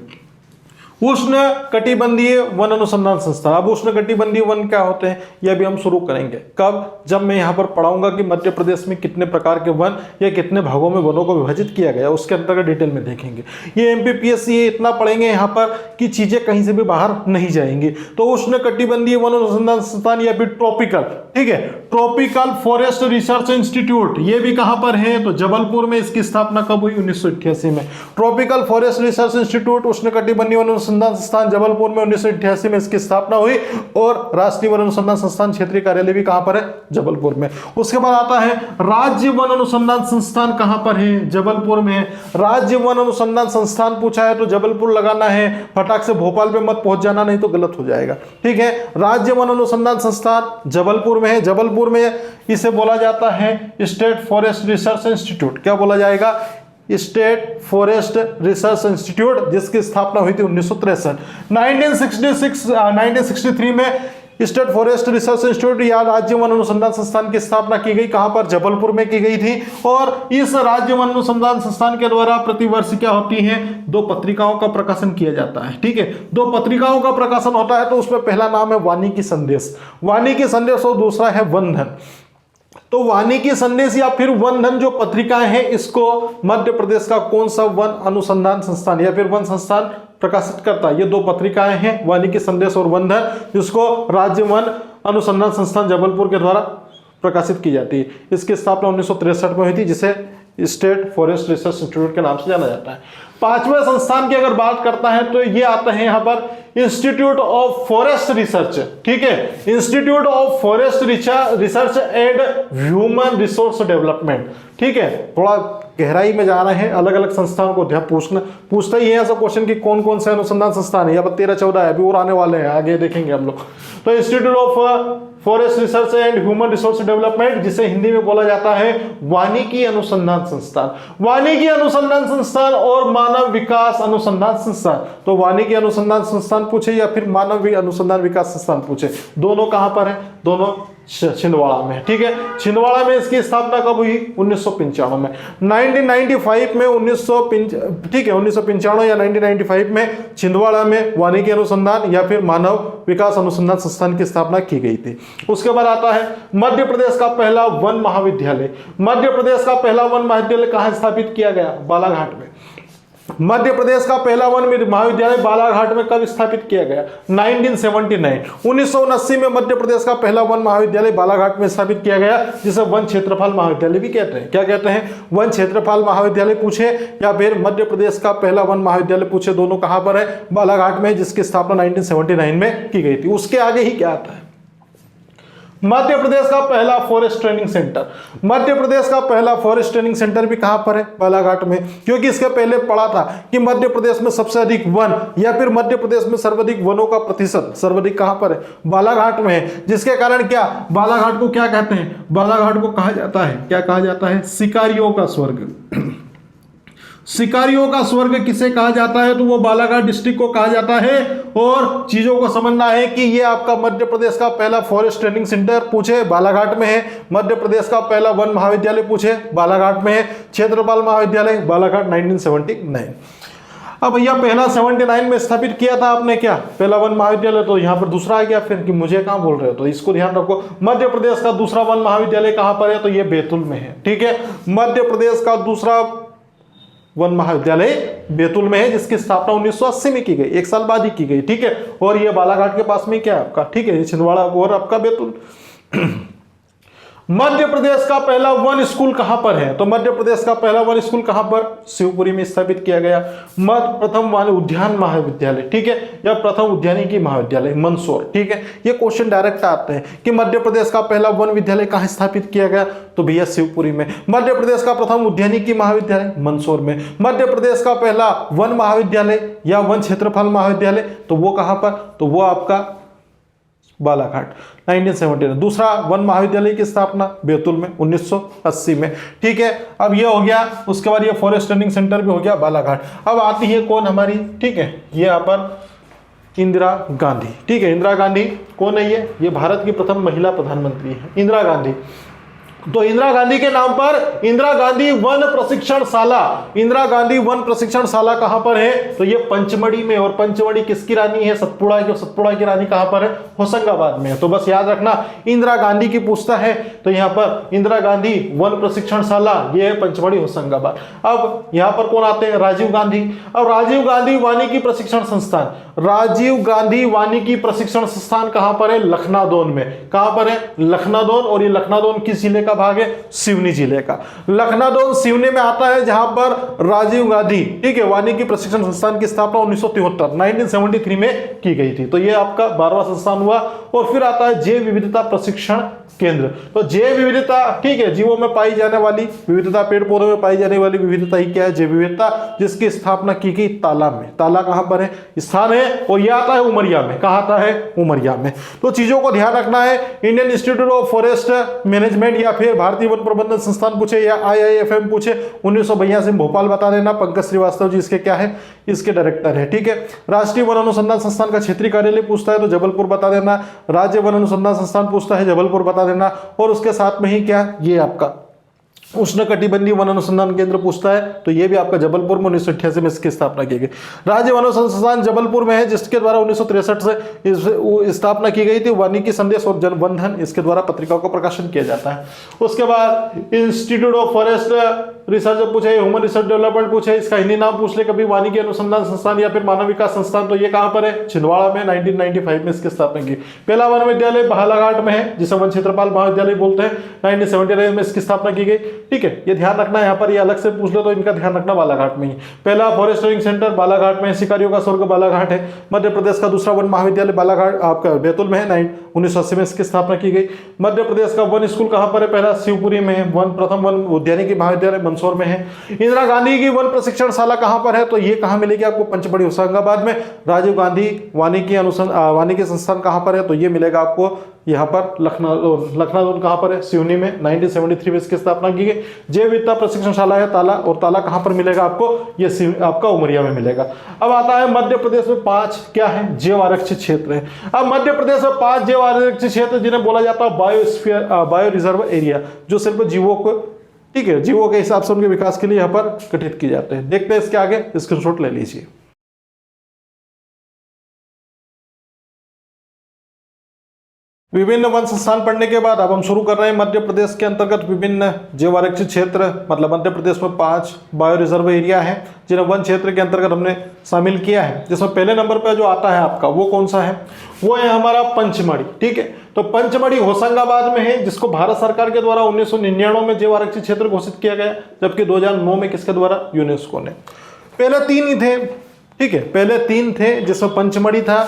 उष्ण कटिबंधीय वन अनुसंधान संस्थान। अब उष्ण कटिबंधीय वन क्या होते हैं ये अभी हम शुरू करेंगे। कब? जब मैं यहाँ पर पढ़ाऊंगा कि मध्य प्रदेश में कितने प्रकार के वन या कितने भागों में वनों को विभाजित किया गया, उसके अंतर्गत डिटेल में देखेंगे। ये MPPSC ये इतना पढ़ेंगे यहाँ पर कि चीजें कहीं से भी बाहर नहीं जाएंगी। तो उष्ण कटिबंधीय वन अनुसंधान संस्थान या फिर ट्रॉपिकल, ठीक है, ट्रॉपिकल फॉरेस्ट रिसर्च इंस्टीट्यूट, ये भी कहां पर है? तो जबलपुर में। इसकी स्थापना कब हुई? 1988 में। ट्रॉपिकल फॉरेस्ट रिसर्च इंस्टीट्यूट उष्ण कटिबंधीय वन अनुसंधान संस्थान जबलपुर में 1988 में इसकी स्थापना हुई। और राष्ट्रीय वन अनुसंधान संस्थान क्षेत्रीय कार्यालय भी कहां पर है? जबलपुर में। उसके बाद आता है राज्य वन अनुसंधान संस्थान कहां पर है? जबलपुर में। राज्य वन अनुसंधान संस्थान पूछा है तो जबलपुर लगाना है, फटाक से भोपाल पे मत पहुंच जाना नहीं तो गलत हो जाएगा, ठीक है। राज्य वन अनुसंधान संस्थान जबलपुर में है। जबलपुर में इसे बोला जाता है स्टेट फॉरेस्ट रिसर्च इंस्टीट्यूट। क्या बोला जाएगा? स्टेट फॉरेस्ट रिसर्च इंस्टीट्यूट, जिसकी स्थापना हुई थी 1963। 1963 में स्टेट फॉरेस्ट रिसर्च इंस्टीट्यूट या राज्य वन अनुसंधान संस्थान की स्थापना की गई। कहां पर? जबलपुर में की गई थी। और इस राज्य वन अनुसंधान संस्थान के द्वारा प्रतिवर्ष क्या होती है? 2 पत्रिकाओं का प्रकाशन किया जाता है, ठीक है। 2 पत्रिकाओं का प्रकाशन होता है तो उसमें पहला नाम है वानिकी संदेश, वानिकी संदेश, और दूसरा है वनधन। तो वानिकी संदेश या फिर वनधन जो पत्रिकाएं हैं, इसको मध्य प्रदेश का कौन सा वन अनुसंधान संस्थान या फिर वन संस्थान प्रकाशित करता है? ये 2 पत्रिकाएं हैं, वानिकी संदेश और वनधन, जिसको राज्य वन अनुसंधान संस्थान जबलपुर के द्वारा प्रकाशित की जाती है। इसकी स्थापना 1963 में हुई थी, जिसे स्टेट फॉरेस्ट रिसर्च इंस्टीट्यूट के नाम से जाना जाता है। 5वें संस्थान की अगर बात करता है तो ये आता है यहाँ पर इंस्टीट्यूट ऑफ फॉरेस्ट रिसर्च, ठीक है, institute of forest research and human resource development, ठीक है। थोड़ा गहराई में जा रहे हैं, अलग अलग संस्थानों को पूछता ही है ऐसा क्वेश्चन कि कौन कौन से अनुसंधान संस्थान है। अब 13-14 है, अभी और आने वाले हैं, आगे देखेंगे हम लोग। तो institute of forest research and human resource development, जिसे हिंदी में बोला जाता है वानिकी अनुसंधान संस्थान। वानिकी अनुसंधान संस्थान और मानव विकास अनुसंधान संस्थान। तो वानिकी अनुसंधान संस्थान पूछे या फिर मानव अनुसंधान विकास संस्थान पूछे, दोनों कहां पर है? दोनों छिंदवाड़ा में, ठीक है। छिंदवाड़ा में इसकी स्थापना कब हुई? 1995 में। 1995 में 1995 या 1995 में छिंदवाड़ा में वानिकी अनुसंधान या फिर मानव विकास अनुसंधान संस्थान की स्थापना की गई थी। उसके बाद आता है मध्य प्रदेश का पहला वन महाविद्यालय। मध्य प्रदेश का पहला वन महाविद्यालय कहां स्थापित किया गया? बालाघाट में। मध्य प्रदेश का पहला वन महाविद्यालय बालाघाट में कब स्थापित किया गया? 1979। 1979 में मध्य प्रदेश का पहला वन महाविद्यालय बालाघाट में स्थापित किया गया, जिसे वन क्षेत्रफल महाविद्यालय भी कहते हैं। क्या कहते हैं? वन क्षेत्रफल महाविद्यालय पूछे या फिर मध्य प्रदेश का पहला वन महाविद्यालय पूछे, दोनों कहां पर है? बालाघाट में, जिसकी स्थापना 1979 में की गई थी। उसके आगे ही क्या आता है? मध्य प्रदेश का पहला forest training centre. Madhya Pradesh का पहला फॉरेस्ट ट्रेनिंग सेंटर भी कहां पर है? बालाघाट में। क्योंकि इसके पहले पढ़ा था कि मध्य प्रदेश में सबसे अधिक वन या फिर मध्य प्रदेश में सर्वाधिक वनों का प्रतिशत सर्वाधिक कहां पर है? बालाघाट में है। जिसके कारण क्या बालाघाट को क्या कहते हैं? बालाघाट को कहा जाता है, क्या कहा जाता है? शिकारियों का स्वर्ग। शिकारियों का स्वर्ग किसे कहा जाता है, तो वो बालाघाट डिस्ट्रिक्ट को कहा जाता है। और चीजों को समझना है कि ये आपका मध्य प्रदेश का पहला फॉरेस्ट ट्रेनिंग सेंटर पूछे बालाघाट में है, मध्य प्रदेश का पहला वन महाविद्यालय पूछे बालाघाट में है, क्षेत्रपाल महाविद्यालय बालाघाट 1979। अब भैया पहला 79 में स्थापित किया था आपने क्या, पहला वन महाविद्यालय, तो यहाँ पर दूसरा आ गया फिर कि मुझे कहाँ बोल रहे हो, तो इसको ध्यान रखो। मध्य प्रदेश का दूसरा वन महाविद्यालय कहाँ पर है, तो ये बैतूल में है। ठीक है, मध्य प्रदेश का दूसरा वन महाविद्यालय बैतूल में है, जिसकी स्थापना 1980 में की गई, एक साल बाद ही की गई। ठीक है, और ये बालाघाट के पास में क्या है आपका, ठीक है, छिंदवाड़ा और आपका बैतूल। मध्य प्रदेश का पहला वन स्कूल कहां पर है, तो मध्य प्रदेश का पहला वन स्कूल कहां पर, शिवपुरी में स्थापित किया गया। प्रथम वन उद्यान महाविद्यालय, ठीक है, या प्रथम उद्यानिकी महाविद्यालय मंदसौर। ठीक है, ये क्वेश्चन डायरेक्ट आते हैं कि मध्य प्रदेश का पहला वन विद्यालय कहां स्थापित किया गया, तो भैया शिवपुरी में। मध्य प्रदेश का प्रथम उद्यानिकी महाविद्यालय मंदसौर में। मध्य प्रदेश का पहला वन महाविद्यालय या वन क्षेत्रफल महाविद्यालय, तो वो कहां पर, तो वो आपका बालाघाट 1970। दूसरा वन महाविद्यालय की स्थापना बैतूल में 1980 में। ठीक है, अब ये हो गया, उसके बाद ये फॉरेस्ट ट्रेनिंग सेंटर भी हो गया बालाघाट। अब आती है कौन हमारी, ठीक है, ये यहाँ पर इंदिरा गांधी। ठीक है, इंदिरा गांधी कौन है ये भारत की प्रथम महिला प्रधानमंत्री है इंदिरा गांधी। तो इंदिरा गांधी के नाम पर इंदिरा गांधी वन प्रशिक्षणशाला, इंदिरा गांधी वन प्रशिक्षणशाला कहां पर है, तो ये पंचमढ़ी में। और पंचमढ़ी किसकी रानी है, सतपुड़ा की। सतपुड़ा की रानी कहां पर है, होशंगाबाद में है। तो बस याद रखना, इंदिरा गांधी की पूछता है तो यहां पर इंदिरा गांधी वन प्रशिक्षणशाला, ये है पंचमढ़ी होशंगाबाद। अब यहां पर कौन आते हैं, राजीव गांधी। अब राजीव गांधी वानिकी प्रशिक्षण संस्थान, राजीव गांधी वानिकी प्रशिक्षण संस्थान कहां पर है, लखनादौन में। कहां पर है, लखनादौन। और ये लखनादौन किस जिले का भाग है, सिवनी जिले का। लखनादौन सिवनी में आता है, जहां पर राजीव गांधी, ठीक है, वानिकी प्रशिक्षण संस्थान की स्थापना 1973 में की गई थी। तो ये आपका 12वां संस्थान हुआ। और फिर आता है जैव विविधता प्रशिक्षण केंद्र। तो जैव विविधता, ठीक है, जीवों में पाई जाने वाली विविधता, पेड़ पौधों में पाई जाने वाली विविधता ही क्या है, जैव विविधता, जिसकी स्थापना की गई ताला में। ताला कहां पर है, स्थान है, और यह आता है उमरिया में। कहां आता है, उमरिया में। तो चीजों को ध्यान रखना है, Indian institute of forest management या फिर भारतीय वन प्रबंधन संस्थान पूछे या IIFM पूछे 1982 में भोपाल बता देना। पंकज श्रीवास्तव जी इसके क्या है, इसके डायरेक्टर है। ठीक है, राष्ट्रीय वन अनुसंधान संस्थान का क्षेत्रीय कार्यालय पूछता है तो जबलपुर बता देना। राज्य वन अनुसंधान संस्थान पूछता है, जबलपुर बता देना। और उसके साथ में ही क्या, ये आपका उष्णकटिबंधीय वन अनुसंधान केंद्र पूछता है तो ये भी आपका जबलपुर में 1988 में इसकी स्थापना की गई। राज्य वन अनुसंधान जबलपुर में है, जिसके द्वारा 1963 से स्थापना की गई थी। वानिकी संदेश और जनबंधन, इसके द्वारा पत्रिकाओं का प्रकाशन किया जाता है। उसके बाद इंस्टीट्यूट ऑफ फॉरेस्ट रिसर्च पूछे, ह्यूमन रिसर्च डेवलपमेंट पूछे, इसका हिंदी नाम पूछ ले कभी, वानिकी अनुसंधान संस्थान या फिर मानव विकास संस्थान। तो ये कहां पर है, छिंदवाड़ा में 1995 में इसकी स्थापना की। पहला वन विद्यालय बालाघाट में है, जिसे वन क्षेत्रपाल महाविद्यालय बोलते हैं। 1979 में इसकी स्थापना की गई। ठीक है, ये ध्यान रखना, यहाँ पर ये अलग से पूछ लो तो इनका ध्यान रखना, बालाघाट में ही। पहला फॉरेस्ट ट्रेनिंग सेंटर बालाघाट में, शिकारियों का स्वर्ग बालाघाट है। मध्य प्रदेश का दूसरा वन महाविद्यालय बालाघाट आपका बैतूल में है, 1980 में इसकी स्थापना की गई। मध्य प्रदेश का वन स्कूल कहां पर है, पहला शिवपुरी में है। प्रथम वन उद्यानिकी महाविद्यालय मंदसौर में है। इंदिरा गांधी की वन प्रशिक्षणशाला कहां पर है, तो ये कहां मिलेगी आपको, पंचमढ़ी होशंगाबाद में। राजीव गांधी वानिकी संस्थान कहां पर है, तो ये मिलेगा आपको यहाँ पर लखनऊ कहां पर है, सिवनी में। 1973 में इसकी स्थापना की गई। जैव विविधता प्रशिक्षणशाला है ताला, और ताला कहां पर मिलेगा आपको, ये आपका उमरिया में मिलेगा। अब आता है मध्य प्रदेश में 5 क्या है, जैव आरक्षित क्षेत्र है। अब मध्य प्रदेश में 5 जैव आरक्षित क्षेत्र जिन्हें बोला जाता है बायोस्फीयर, बायो रिजर्व एरिया, जो सिर्फ जीवों को, ठीक है, जीवों के हिसाब से उनके विकास के लिए यहाँ पर गठित किए जाते हैं। देखते हैं इसके आगे, स्क्रीनशॉट ले लीजिए। विभिन्न वन संस्थान पढ़ने के बाद अब हम शुरू कर रहे हैं मध्य प्रदेश के अंतर्गत विभिन्न जैव आरक्षित क्षेत्र। मतलब मध्य प्रदेश में 5 बायो रिजर्व एरिया है जिन्हें वन क्षेत्र के अंतर्गत हमने शामिल किया है। जिसमें पहले नंबर पर जो आता है आपका, वो कौन सा है, वो है हमारा पंचमढ़ी। ठीक है, तो पंचमढ़ी होशंगाबाद में है, जिसको भारत सरकार के द्वारा 1999 में जैव आरक्षित क्षेत्र घोषित किया गया, जबकि 2009 में किसके द्वारा, यूनेस्को ने। पहले 3 ही थे, ठीक है, पहले 3 थे, जिसमें पंचमढ़ी था,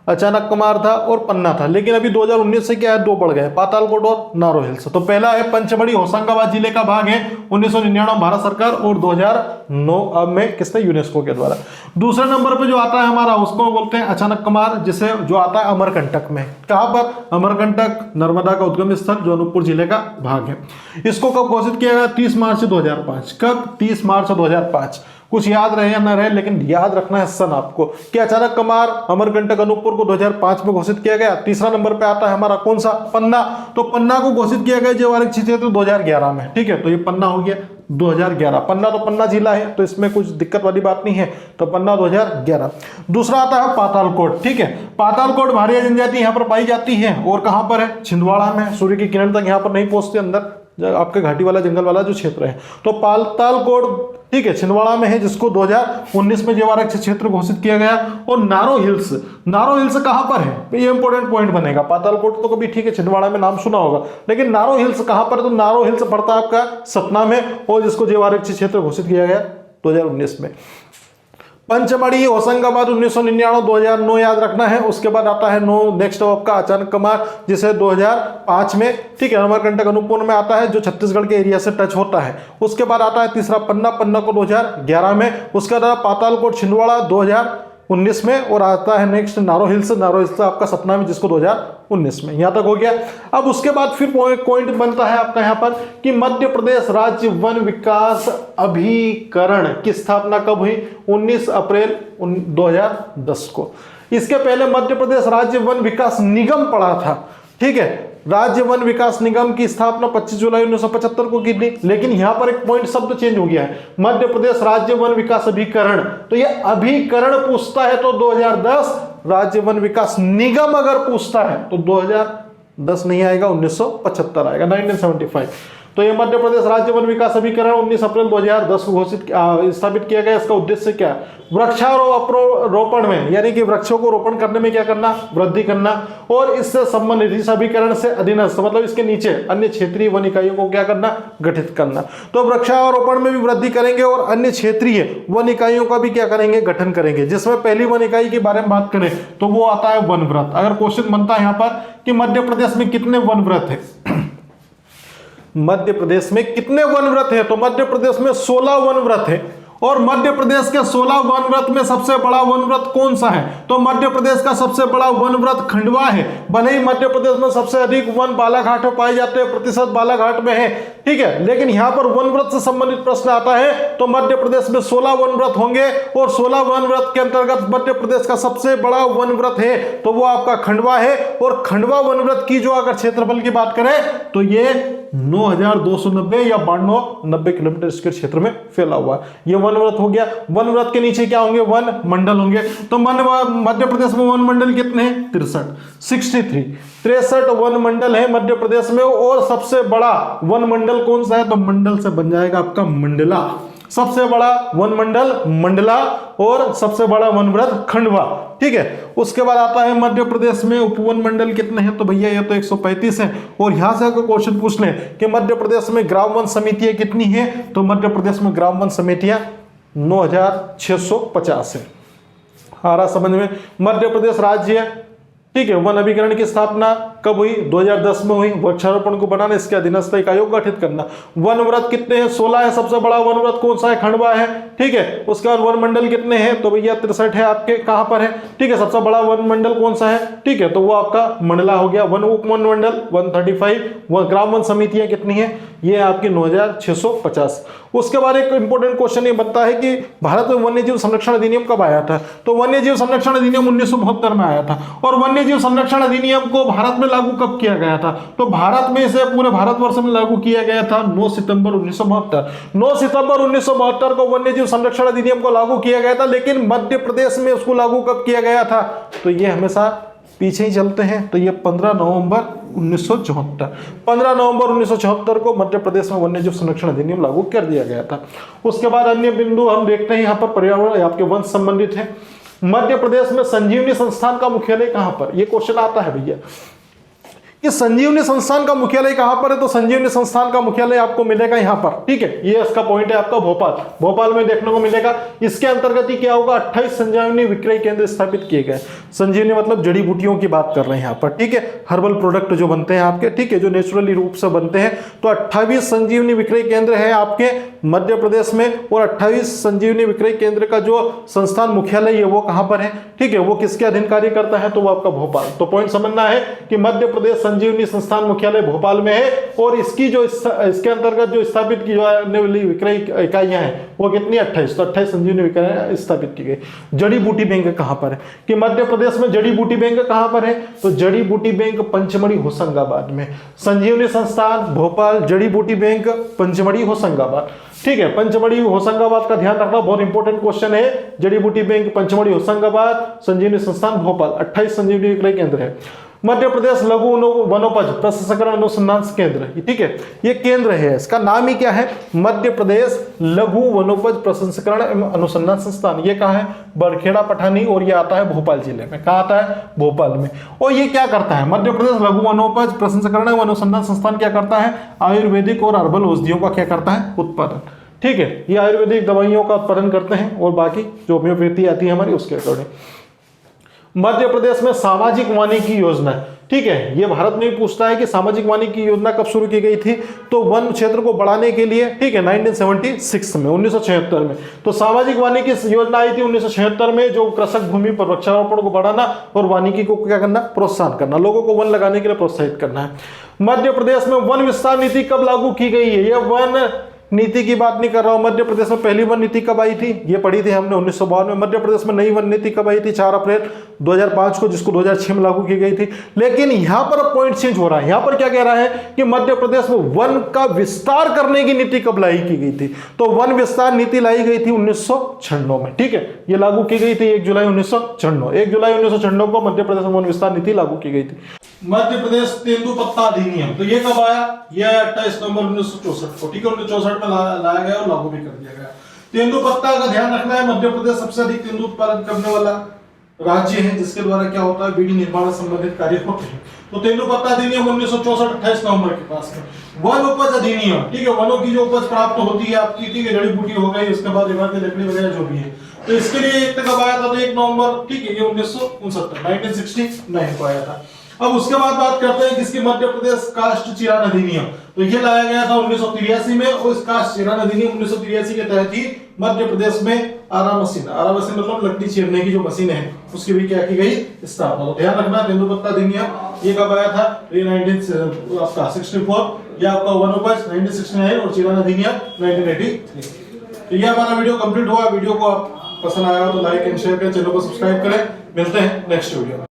अचानक कुमार था और पन्ना था। लेकिन अभी 2019 से क्या है, 2 बढ़ गए, पातालकोट और नारो हिल्स। तो पहला है पंचमढ़ी, होशंगाबाद जिले का भाग है, 1999 भारत सरकार और 2009 में किसने, यूनेस्को के द्वारा। दूसरे नंबर पे जो आता है हमारा, उसको बोलते हैं अचानक कुमार, जिसे जो आता है अमरकंटक में। कहां पर, अमरकंटक नर्मदा का उद्गम स्थल, जो अनूपपुर जिले का भाग है। इसको कब घोषित किया गया, 30 मार्च 2005। कब, 30 मार्च 2005। कुछ याद रहे या ना रहे, लेकिन याद रखना है सन आपको कि अचानक कमार अमरकंटक अनूपपुर को 2005 में घोषित किया गया। तीसरा नंबर पे आता है हमारा कौन सा, पन्ना। तो पन्ना को घोषित किया गया जैव आरक्षित क्षेत्र 2011 में, ठीक है। तो ये पन्ना हो गया 2011। पन्ना तो पन्ना जिला है, तो इसमें कुछ दिक्कत वाली बात नहीं है, तो पन्ना 2011। दूसरा आता है पातालकोट, ठीक है। पातालकोट भारिया जनजाति यहाँ पर पाई जाती है और कहाँ पर है, छिंदवाड़ा में। सूर्य की किरण तक यहाँ पर नहीं पहुंचते, अंदर आपके घाटी वाला जंगल वाला जो क्षेत्र है। तो पातालकोट, ठीक है, छिंदवाड़ा में है, जिसको 2019 में जैव आरक्षित क्षेत्र घोषित किया गया। और नारो हिल्स, नारो हिल्स कहां पर है, ये इंपॉर्टेंट पॉइंट बनेगा। पातालकोट तो कभी ठीक है छिंदवाड़ा में नाम सुना होगा, लेकिन नारो हिल्स कहां पर है, तो नारो हिल्स पड़ता है आपका सतना में, और जिसको जैव आरक्षित क्षेत्र घोषित किया गया 2019 में। पंचमढ़ी होशंगाबाद 1999 2009 याद रखना है। उसके बाद आता है नेक्स्ट आपका अचानक कमार, जिसे 2005 में, ठीक है, अमरकंटक अनूपपुर में आता है, जो छत्तीसगढ़ के एरिया से टच होता है। उसके बाद आता है तीसरा पन्ना, पन्ना को 2011 में। उसके बाद पातालकोट छिंदवाड़ा 2019 में, और आता है नेक्स्ट नारो हिल्स, नारो हिल्स आपका सतना में, जिसको 2019 में। यहां तक हो गया। अब उसके बाद फिर पॉइंट बनता है आपका यहां पर कि मध्य प्रदेश राज्य वन विकास अभिकरण की स्थापना कब हुई, 19 अप्रैल 2010 को। इसके पहले मध्य प्रदेश राज्य वन विकास निगम पड़ा था, ठीक है। राज्य वन विकास निगम की स्थापना 25 जुलाई 1975 को की थी, लेकिन यहां पर एक पॉइंट शब्द चेंज हो गया है, मध्य प्रदेश राज्य वन विकास अभिकरण। तो ये अभिकरण पूछता है तो 2010, राज्य वन विकास निगम अगर पूछता है तो 2010 नहीं आएगा, 1975 आएगा, 1975। तो ये मध्य प्रदेश राज्य वन विकास अभिकरण 19 अप्रैल 2010 को घोषित स्थापित किया गया। इसका उद्देश्य क्या है, वृक्षारोपण में, यानी कि वृक्षों को रोपण करने में क्या करना, वृद्धि करना, और इससे संबंधित इस अभिकरण से अधीनस्थ, मतलब इसके नीचे अन्य क्षेत्रीय वन इकाइयों को क्या करना, गठित करना। तो वृक्षारोपण में भी वृद्धि करेंगे और अन्य क्षेत्रीय वन इकाइयों का भी क्या करेंगे, गठन करेंगे। जिसमें पहली वन इकाई के बारे में बात करें तो वो आता है वनव्रत। अगर क्वेश्चन बनता है यहाँ पर कि मध्य प्रदेश में कितने वनव्रत है, मध्य प्रदेश में कितने वनव्रत है, तो मध्य प्रदेश में 16 वनव्रत है। और मध्य प्रदेश के 16 वनव्रत में सबसे बड़ा वनव्रत कौन सा है, तो मध्य प्रदेश का सबसे बड़ा वनव्रत खंडवा है। भले ही मध्य प्रदेश में सबसे अधिक वन बालाघाट में पाए जाते हैं, प्रतिशत बालाघाट में है, ठीक है, लेकिन यहां पर वनव्रत से संबंधित प्रश्न आता है तो मध्य प्रदेश में 16 वनव्रत होंगे। और 16 वनव्रत के अंतर्गत मध्य प्रदेश का सबसे बड़ा वनव्रत है तो वो आपका खंडवा है। और खंडवा वनव्रत की जो अगर क्षेत्रफल की बात करें तो ये 9290 या 9290 किलोमीटर इसके क्षेत्र में फैला हुआ है। ये वनव्रत हो गया। वनव्रत के नीचे क्या होंगे, वन मंडल होंगे। तो मध्य प्रदेश में वन मंडल कितने हैं, 63 वन मंडल है मध्य प्रदेश में। और सबसे बड़ा वन मंडल कौन सा है, तो मंडल से बन जाएगा आपका मंडला। सबसे बड़ा वन मंडल मंडला और सबसे बड़ा वनव्रत खंडवा, ठीक है। उसके बाद आता है मध्य प्रदेश में उपवन मंडल कितने हैं, तो भैया ये तो 135 है। और यहां से अगर क्वेश्चन पूछ लें कि मध्य प्रदेश में ग्राम वन समितियां कितनी हैं, तो मध्य प्रदेश में ग्राम वन समितियां 9650 है। आ रहा समझ में। मध्य प्रदेश राज्य है, ठीक है। वन अभिकरण की स्थापना कब हुई, 2010 में हुई। वृक्षारोपण को बनाना, इसके अधीनस्थ एक आयोग गठित करना। वनव्रत कितने हैं, 16 है। सबसे बड़ा वनव्रत कौन सा है, खंडवा है, ठीक है। उसके बाद वन मंडल कितने हैं, तो भैया 63 है आपके, कहां पर है, ठीक है। सबसे बड़ा वन मंडल कौन सा है, ठीक है, तो वो आपका मंडला हो गया। वन उपवन मंडल 135। ग्राम वन समितियां कितनी है, ये आपकी 9650। उसके बाद एक इंपॉर्टेंट क्वेश्चन ये बनता है कि भारत में वन्यजीव संरक्षण अधिनियम कब आया था, तो वन्यजीव संरक्षण अधिनियम 1972 में आया था। और वन्यजीव संरक्षण अधिनियम को भारत में लागू कब किया गया था, तो भारत में इसे पूरे भारतवर्ष में लागू किया गया था 9 सितंबर 1972। 9 सितंबर 1972 को वन्यजीव संरक्षण अधिनियम को लागू किया गया था। लेकिन मध्य प्रदेश में उसको लागू कब किया गया था, तो ये हमेशा पीछे ही चलते हैं, तो ये 15 नवंबर 1974। 15 नवंबर 1974 को मध्य प्रदेश में वन्यजीव संरक्षण अधिनियम लागू कर दिया गया था। उसके बाद अन्य बिंदु हम देखते हैं, यहाँ पर पर्यावरण आपके वन संबंधित है। मध्य प्रदेश में संजीवनी संस्थान का मुख्यालय कहां पर, यह क्वेश्चन आता है भैया कि संजीवनी संस्थान का मुख्यालय कहां पर है, तो संजीवनी संस्थान का मुख्यालय आपको मिलेगा यहां पर, ठीक है। ये इसका पॉइंट है आपका भोपाल, भोपाल में देखने को मिलेगा। इसके अंतर्गत ही क्या होगा, 28 संजीवनी विक्रय केंद्र स्थापित किए गए। संजीवनी मतलब जड़ी बूटियों की बात कर रहे हैं यहाँ पर, ठीक है। हर्बल प्रोडक्ट जो बनते हैं आपके, ठीक है, जो नेचुरली रूप से बनते हैं। तो 28 संजीवनी विक्रय केंद्र है आपके मध्य प्रदेश में। और 28 संजीवनी विक्रय केंद्र का जो संस्थान मुख्यालय है वो कहां पर है, ठीक है, वो किसके अधीन कार्य करता है, तो वो आपका भोपाल। तो पॉइंट समझना है कि मध्य प्रदेश संजीवनी संस्थान मुख्यालय भोपाल में है और इसकी जो इसके अंतर्गत जो स्थापित की जाने वाली विक्रय इकाइयां हैं वो कितनी 28, तो 28 संजीवनी इकाइयां स्थापित की गई। जड़ी बूटी बैंक कहां पर है कि मध्य प्रदेश में जड़ी बूटी बैंक कहां पर है, तो जड़ी बूटी बैंक पंचमढ़ी होशंगाबाद में। संजीवनी संस्थान भोपाल, जड़ी बूटी बैंक पंचमढ़ी होशंगाबाद। ठीक है, पंचमढ़ी होशंगाबाद का ध्यान रखना, बहुत इंपॉर्टेंट क्वेश्चन है। जड़ी बूटी बैंक पंचमढ़ी होशंगाबाद, संजीवनी संस्थान भोपाल, 28 संजीवनी विक्रय केंद्र है। मध्य प्रदेश लघु वनोपज प्रसंस्करण अनुसंधान केंद्र, ठीक है, ये केंद्र है, इसका नाम ही क्या है, मध्य प्रदेश लघु वनोपज प्रसंस्करण एवं अनुसंधान संस्थान। ये कहाँ है, बरखेड़ा पठानी, और ये आता है भोपाल जिले में। कहाँ आता है, भोपाल में। और ये क्या करता है, मध्य प्रदेश लघु वनोपज प्रसंस्करण एवं अनुसंधान संस्थान क्या करता है, आयुर्वेदिक और हर्बल औषधियों का क्या करता है, उत्पादन। ठीक है, ये आयुर्वेदिक दवाइयों का उत्पादन करते हैं और बाकी जो होम्योपैथी आती है हमारी उसके अकॉर्डिंग। मध्य प्रदेश में सामाजिक वानिकी योजना, ठीक है, ये भारत में भी पूछता है कि सामाजिक वानिकी योजना कब शुरू की गई थी, तो वन क्षेत्र को बढ़ाने के लिए, ठीक है, 1976 में, 1976 में। तो सामाजिक वानिकी योजना आई थी 1976 में, जो कृषक भूमि पर वृक्षारोपण को बढ़ाना और वानिकी को क्या करना, प्रोत्साहन करना, लोगों को वन लगाने के लिए प्रोत्साहित करना है। मध्य प्रदेश में वन विस्तार नीति कब लागू की गई है, यह वन नीति की बात नहीं कर रहा हूं। मध्य प्रदेश में पहली वन नीति कब आई थी, ये पढ़ी थी हमने 1952 में। मध्य प्रदेश में नई वन नीति कब आई थी, 4 अप्रैल 2005 को, जिसको 2006 में लागू की गई थी। लेकिन यहां पर अब पॉइंट चेंज हो रहा है, यहां पर क्या कह रहा है कि मध्य प्रदेश में वन का विस्तार करने की नीति कब लाई की गई थी, तो वन विस्तार नीति लाई गई थी 1996 में। ठीक है, ये लागू की गई थी 1 जुलाई 1996। 1 जुलाई 1996 को मध्य प्रदेश में वन विस्तार नीति लागू की गई थी। मध्य प्रदेश तेंदुपत्ता अधिनियम, तो ये कब आया, ये 28 नवंबर 1964 को। ठीक है, 1964 में लाया गया और लागू भी कर दिया गया। तेंदुपत्ता का ध्यान रखना है, मध्य प्रदेश सबसे अधिक तेंदु उत्पादन करने वाला राज्य है, जिसके द्वारा क्या होता है, बीड़ी निर्माण से संबंधित कार्य होते हैं। तो तेंदुपत्ता अधिनियम 1964 28 नवंबर के पास में। वन उपज अधिनियम, ठीक है, वनों की जो उपज प्राप्त होती है आपकी, ठीक है, जड़ी बूटी हो गई, उसके बाद इमारतें, लकड़ी वगैरह जो भी है, तो इसके लिए एक कब आया था, तो 1 नवंबर, ठीक है, ये 1969 को आया था। अब उसके बाद बात करते हैं किसकी, मध्य प्रदेश काष्ठ चिरान अधिनियम, तो ये लाया गया था 1983 में, और इस काष्ठ चिरान अधिनियम 1983 के तहत ही मध्य प्रदेश में आरा मशीन मतलब लकड़ी चीरने की जो मशीन है, उसकी भी क्या की गई, स्थापना। तो ध्यान रखना, तेंदुपत्ता अधिनियम ये कब आया था, 1964, ये आपका वन उपज 1969 और चिरान अधिनियम 1983। तो ये हमारा वीडियो कंप्लीट हुआ। वीडियो को आप पसंद आया हो तो लाइक एंड शेयर करें, चैनल को सब्सक्राइब करें। मिलते हैं नेक्स्ट वीडियो में।